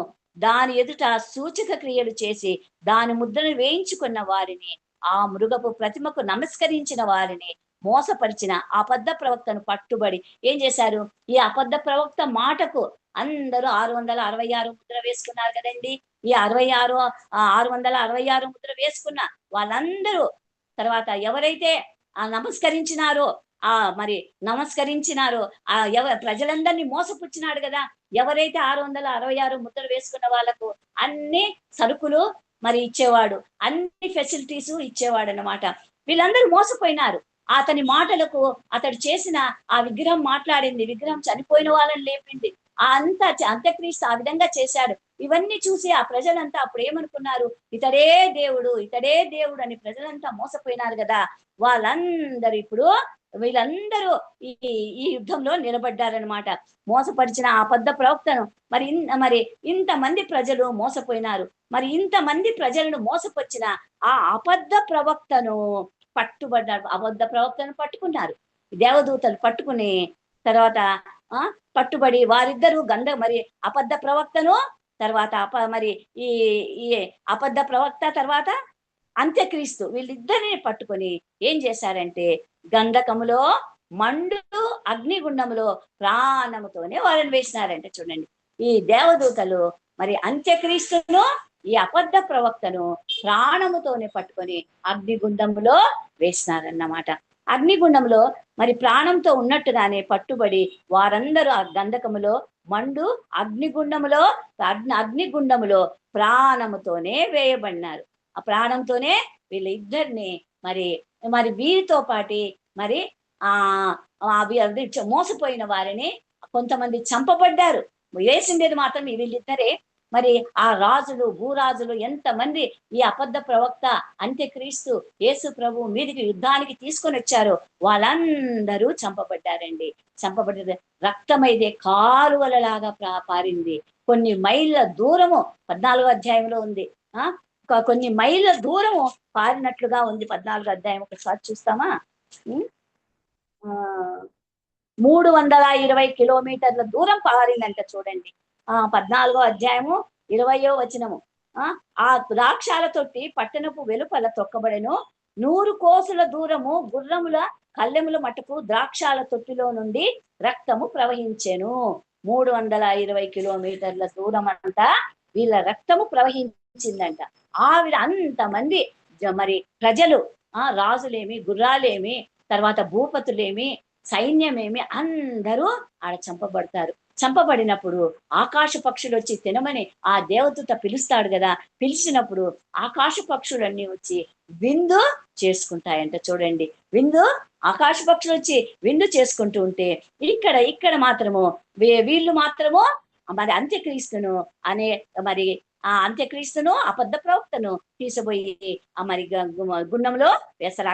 దాని ఎదుట సూచక క్రియలు చేసి దాని ముద్రను వేయించుకున్న వారిని, ఆ మృగపు ప్రతిమకు నమస్కరించిన వారిని మోసపరిచిన అబద్ధ ప్రవక్తను పట్టుబడి ఏం చేశారు? ఈ అబద్ధ ప్రవక్త మాటకు అందరూ 666 ముద్ర వేసుకున్నారు కదండి. ఈ 666 ముద్ర వేసుకున్న వాళ్ళందరూ తర్వాత ఎవరైతే నమస్కరించినారో ప్రజలందరినీ మోసపుచ్చినాడు కదా. ఎవరైతే 666 ముద్రలు వేసుకున్న వాళ్ళకు అన్ని సరుకులు మరి ఇచ్చేవాడు, అన్ని ఫెసిలిటీస్ ఇచ్చేవాడు అన్నమాట. వీళ్ళందరూ మోసపోయినారు. అతని మాటలకు అతడు చేసిన ఆ విగ్రహం మాట్లాడింది, విగ్రహం చనిపోయిన వాళ్ళని లేపింది. అంత్యక్రీస్తు ఆ విధంగా చేశాడు. ఇవన్నీ చూసి ఆ ప్రజలంతా అప్పుడు ఏమనుకున్నారు? ఇతడే దేవుడు అని ప్రజలంతా మోసపోయినారు కదా. వీళ్ళందరూ ఈ యుద్ధంలో నిలబడ్డారనమాట. మోసపరిచిన ఆ అబద్ధ ప్రవక్తను మరి ఇంతమంది ప్రజలు మోసపోయినారు. మరి ఇంతమంది ప్రజలను మోసపరిచిన ఆ అబద్ధ ప్రవక్తను పట్టుబడ్డారు. అబద్ధ ప్రవక్తను పట్టుకున్నారు దేవదూతలు. పట్టుకుని తర్వాత పట్టుబడి వారిద్దరూ మరి అబద్ధ ప్రవక్తను తర్వాత ఈ అబద్ధ ప్రవక్త తర్వాత అంత్యక్రీస్తు వీళ్ళిద్దరిని పట్టుకొని ఏం చేశారంటే గంధకములో మండు అగ్నిగుండములో ప్రాణముతోనే వాళ్ళని వేసినారంటే. చూడండి, ఈ దేవదూతలు మరి అంత్యక్రీస్తును ఈ అబద్ధ ప్రవక్తను ప్రాణముతోనే పట్టుకొని అగ్నిగుండములో వేసినారన్నమాట. అగ్నిగుండంలో మరి ప్రాణంతో ఉన్నట్టుగానే పట్టుబడి వారందరూ ఆ గంధకములో మండు అగ్నిగుండములో ప్రాణముతోనే వేయబడినారు. ఆ ప్రాణంతోనే వీళ్ళిద్దరిని మరి వీరితో పాటి మరి మోసపోయిన వారిని కొంతమంది చంపబడ్డారు. వేసిండేది మాత్రం వీళ్ళిద్దరే. మరి ఆ రాజులు, భూరాజులు ఎంతమంది ఈ అబద్ధ ప్రవక్త అంత్యక్రీస్తు యేసు ప్రభు మీదికి యుద్ధానికి తీసుకొని వచ్చారో వాళ్ళందరూ చంపబడ్డారండి. చంపబడ్డ రక్తమైతే కాలువలలాగా పారింది. కొన్ని మైళ్ళ దూరము 14వ అధ్యాయంలో ఉంది. కొన్ని మైళ్ళ దూరము పారినట్లుగా ఉంది 14వ అధ్యాయం. ఒకసారి చూస్తామా? 320 కిలోమీటర్ల దూరం పారిందంట. చూడండి, 14వ అధ్యాయము 20వ వచనము. ఆ ద్రాక్షాల తొట్టి పట్టణపు వెలుపల తొక్కబడెను. 100 కోసుల దూరము గుర్రముల కళ్ళెముల మటుకు ద్రాక్షాల తొట్టిలో నుండి రక్తము ప్రవహించెను. 320 కిలోమీటర్ల దూరం అంతా వీళ్ళ రక్తము ప్రవహించిందంట. అంతమంది మరి ప్రజలు, రాజులేమి, గుర్రాలేమి, తర్వాత భూపతులేమి, సైన్యమేమి అందరూ ఆడ చంపబడతారు. చంపబడినప్పుడు ఆకాశ పక్షులు వచ్చి తినమని ఆ దేవదూత పిలుస్తాడు కదా. పిలిచినప్పుడు ఆకాశ పక్షులన్నీ వచ్చి విందు చేసుకుంటాయంట. చూడండి, విందు ఆకాశ పక్షులు వచ్చి విందు చేసుకుంటూ ఉంటే ఇక్కడ మాత్రము వీళ్ళు మాత్రము మరి అంత్యక్రీస్తును అనే మరి ఆ అంత్యక్రీస్తును అబద్ధ ప్రవక్తను తీసిపోయి మరి గుండంలో వేస్తారు,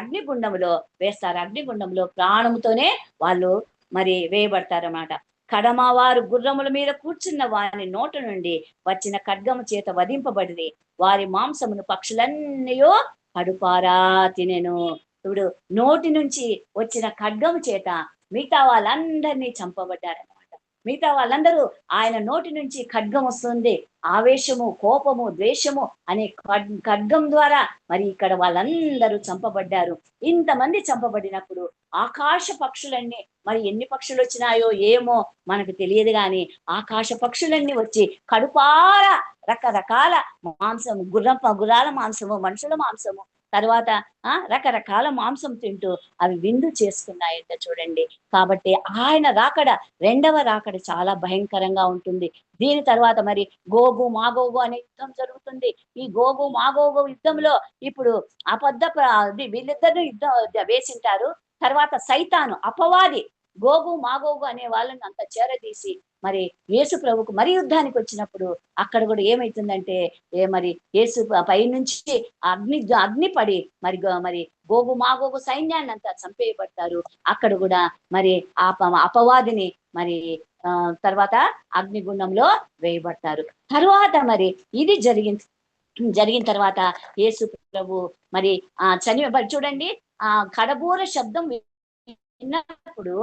అగ్నిగుండంలో ప్రాణముతోనే వాళ్ళు మరి వేయబడతారన్నమాట. కడమవారు గుర్రముల మీద కూర్చున్న వారి నోట నుండి వచ్చిన ఖడ్గము చేత వధింపబడి వారి మాంసమును పక్షులన్నయో కడుపారా తినెను. ఇప్పుడు నోటి నుంచి వచ్చిన ఖడ్గము చేత మిగతా వాళ్ళందరినీ చంపబడ్డారన్నమాట. మిగతా వాళ్ళందరూ ఆయన నోటి నుంచి ఖడ్గం వస్తుంది, ఆవేశము, కోపము, ద్వేషము అనే ఖడ్గం ద్వారా మరి ఇక్కడ వాళ్ళందరూ చంపబడ్డారు. ఇంతమంది చంపబడినప్పుడు ఆకాశ పక్షులన్నీ, మరి ఎన్ని పక్షులు వచ్చినాయో ఏమో మనకు తెలియదు, కానీ ఆకాశ పక్షులన్నీ వచ్చి కడుపార రకరకాల మాంసము, గుర్రాల మాంసము, మనుషుల మాంసము, తర్వాత రకరకాల మాంసం తింటూ అవి విందు చేసుకున్నాయంట. చూడండి, కాబట్టి ఆయన రాకడ, రెండవ రాకడ చాలా భయంకరంగా ఉంటుంది. దీని తర్వాత మరి గోగు మాగోగు అనే యుద్ధం జరుగుతుంది. ఈ గోగు మాగోగు యుద్ధంలో ఇప్పుడు వీళ్ళిద్దరిని యుద్ధం వేసింటారు. తర్వాత సైతాను, అపవాది గోగు మాగోగు అనే వాళ్ళని అంత చేరదీసి మరి యేసు ప్రభుకు మరి యుద్ధానికి వచ్చినప్పుడు అక్కడ కూడా ఏమైతుందంటే మరి యేసు పై నుంచి అగ్ని పడి మరి గోగు మాగోగు సైన్యాన్ని అంతా చంపేయబడతారు. అక్కడ కూడా మరి అపవాదిని మరి తర్వాత అగ్నిగుండంలో వేయబడతారు. తర్వాత మరి ఇది జరిగిన తర్వాత యేసు ప్రభు మరి చూడండి, కడబూర శబ్దం విన్నప్పుడు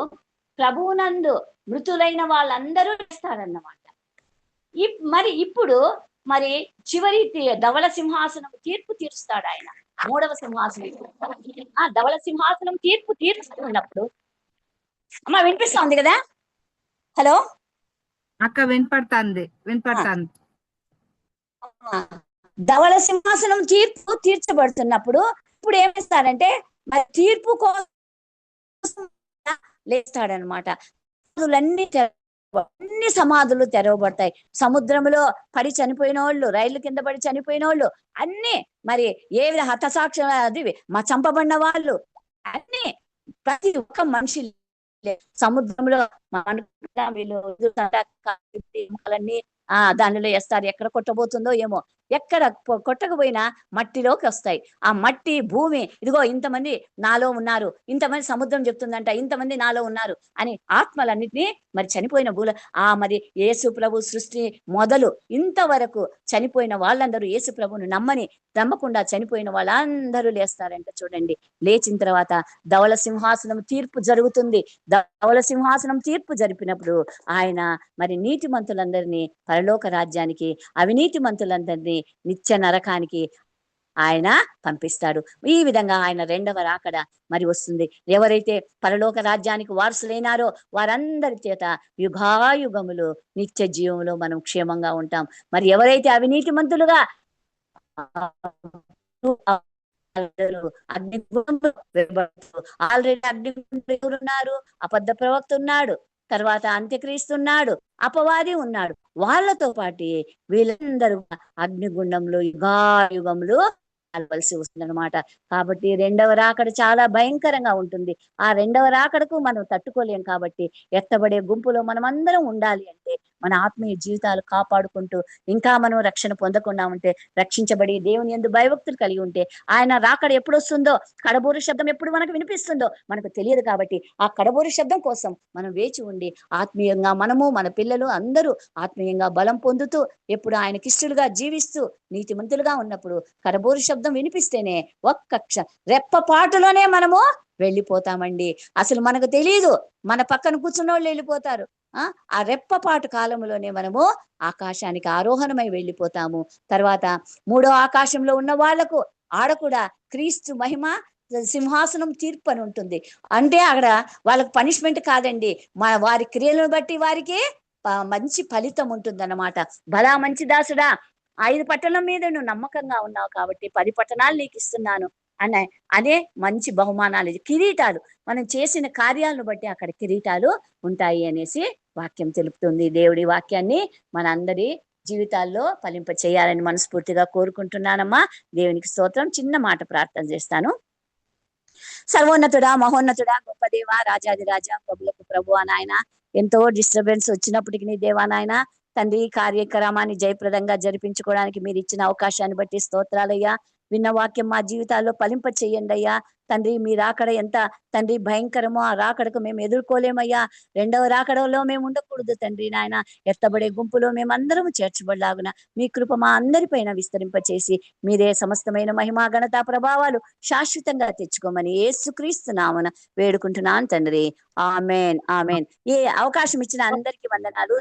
ప్రభువునందు మృతులైన వాళ్ళందరూ చేస్తారన్నమాట. మరి ఇప్పుడు మరి చివరి ధవళ సింహాసనం తీర్పు తీరుస్తాడు ఆయన, మూడవ సింహాసనం. ధవళ సింహాసనం తీర్పు తీరుస్తున్నప్పుడు అమ్మా వినిపిస్తుంది కదా? హలో అక్క, వినపడుతుంది. ధవళ సింహాసనం తీర్పు తీర్చబడుతున్నప్పుడు ఇప్పుడు ఏమిస్తారంటే మరి తీర్పు కోసం లేస్తాడనమాట. అన్ని సమాధులు తెరవబడతాయి. సముద్రంలో పడి చనిపోయిన వాళ్ళు, రైలు కింద పడి చనిపోయిన వాళ్ళు, అన్ని మరి ఏ విధ హతసాక్ష్యం అది చంపబడిన వాళ్ళు, అన్ని ప్రతి ఒక్క మనిషి సముద్రంలో వీళ్ళు దానిలో వేస్తారు. ఎక్కడ కొట్టబోతుందో ఏమో, ఎక్కడ కొట్టకపోయినా మట్టిలోకి వస్తాయి. ఆ మట్టి భూమి ఇదిగో ఇంతమంది నాలో ఉన్నారు, ఇంతమంది సముద్రం చెప్తుందంట ఇంతమంది నాలో ఉన్నారు అని ఆత్మలన్నిటినీ మరి చనిపోయిన మరి యేసు ప్రభు సృష్టి మొదలు ఇంతవరకు చనిపోయిన వాళ్ళందరూ యేసు ప్రభును నమ్మకుండా చనిపోయిన వాళ్ళందరూ లేస్తారంట. చూడండి, లేచిన తర్వాత ధవళ సింహాసనం తీర్పు జరుగుతుంది. ధవళ సింహాసనం తీర్పు జరిపినప్పుడు ఆయన మరి నీతిమంతులందరినీ పరలోక రాజ్యానికి, అవినీతి మంతులందరినీ నిత్య నరకానికి ఆయన పంపిస్తాడు. ఈ విధంగా ఆయన రెండవ రాకడ మరి వస్తుంది. ఎవరైతే పరలోక రాజ్యానికి వారసులైనారో వారందరి చేత యుగాయుగములు నిత్య జీవములో మనం క్షేమంగా ఉంటాం. మరి ఎవరైతే అవినీతి మంతులుగా ఆల్రెడీ అగ్నిగుండంలో ఎవరున్నారు? అబద్ధ ప్రవక్త ఉన్నాడు, తర్వాత అంత్యక్రీస్తున్నాడు, అపవాది ఉన్నాడు. వాళ్ళతో పాటు వీళ్ళందరూ అగ్నిగుండంలో యుగాయుగములు కలవలసి వస్తుందన్నమాట. కాబట్టి రెండవ రాకడ చాలా భయంకరంగా ఉంటుంది. ఆ రెండవ రాకడకు మనం తట్టుకోలేం. కాబట్టి ఎత్తబడే గుంపులో మనం అందరం ఉండాలి అంటే మన ఆత్మీయ జీవితాలు కాపాడుకుంటూ ఇంకా మనం రక్షణ పొందకుండా ఉంటే, రక్షించబడి దేవుని యందు భయభక్తులు కలిగి ఉంటే ఆయన రాకడ ఎప్పుడు వస్తుందో, కడబూరు శబ్దం ఎప్పుడు మనకు వినిపిస్తుందో మనకు తెలియదు. కాబట్టి ఆ కడబూరు శబ్దం కోసం మనం వేచి ఉండి ఆత్మీయంగా మనము, మన పిల్లలు అందరూ ఆత్మీయంగా బలం పొందుతూ ఎప్పుడు ఆయనకి ఇష్టలుగా జీవిస్తూ నీతిమంతులుగా ఉన్నప్పుడు కడబూరు శబ్దం వినిపిస్తేనే ఒక్క రెప్పపాటులోనే మనము వెళ్ళిపోతామండి. అసలు మనకు తెలియదు, మన పక్కన కూర్చున్న వాళ్ళు వెళ్ళిపోతారు. ఆ రెప్పపాటు కాలంలోనే మనము ఆకాశానికి ఆరోహణమై వెళ్ళిపోతాము. తర్వాత మూడో ఆకాశంలో ఉన్న వాళ్లకు ఆడ కూడా క్రీస్తు మహిమ సింహాసనం తీర్పు అని ఉంటుంది. అంటే అక్కడ వాళ్ళకి పనిష్మెంట్ కాదండి, వారి క్రియలను బట్టి వారికి మంచి ఫలితం ఉంటుందన్నమాట. భలా మంచి దాసుడా, 5 పట్టణం మీద నువ్వు నమ్మకంగా ఉన్నావు కాబట్టి 10 పట్టణాలు నీకు ఇస్తున్నాను అనే మంచి బహుమానాలు, కిరీటాలు, మనం చేసిన కార్యాలను బట్టి అక్కడ కిరీటాలు ఉంటాయి అనేసి వాక్యం తెలుపుతుంది. దేవుడి వాక్యాన్ని మనందరి జీవితాల్లో ఫలింప చేయాలని మనస్ఫూర్తిగా కోరుకుంటున్నానమ్మా. దేవునికి స్తోత్రం. చిన్న మాట ప్రార్థన చేస్తాను. సర్వోన్నతుడా, మహోన్నతుడా, గొప్ప దేవ, రాజాది రాజా, ప్రభులకు ప్రభు నాయన. ఎంతో డిస్టర్బెన్స్ వచ్చినప్పటికీ నీ దేవా నాయన తండ్రి కార్యక్రమాన్ని జయప్రదంగా జరిపించుకోవడానికి మీరు ఇచ్చిన అవకాశాన్ని బట్టి స్తోత్రాలయ్యా. విన్న వాక్యం మా జీవితాల్లో ఫలింప చెయ్యండి అయ్యా. తండ్రి మీ రాకడ ఎంత తండ్రి భయంకరమో, ఆ రాకడకు మేము ఎదుర్కోలేమయ్యా. రెండవ రాకడలో మేము ఉండకూడదు తండ్రి నాయన. ఎత్తబడే గుంపులో మేమందరం చేర్చబడలాగున మీ కృప మా అందరిపైన విస్తరింపచేసి మీరే సమస్తమైన మహిమా ఘనత ప్రభావాలు శాశ్వతంగా తెచ్చుకోమని యేసుక్రీస్తు నామమున వేడుకుంటున్నాను తండ్రి. Amen amen. ఈ అవకాశం ఇచ్చిన అందరికీ వందనాలు.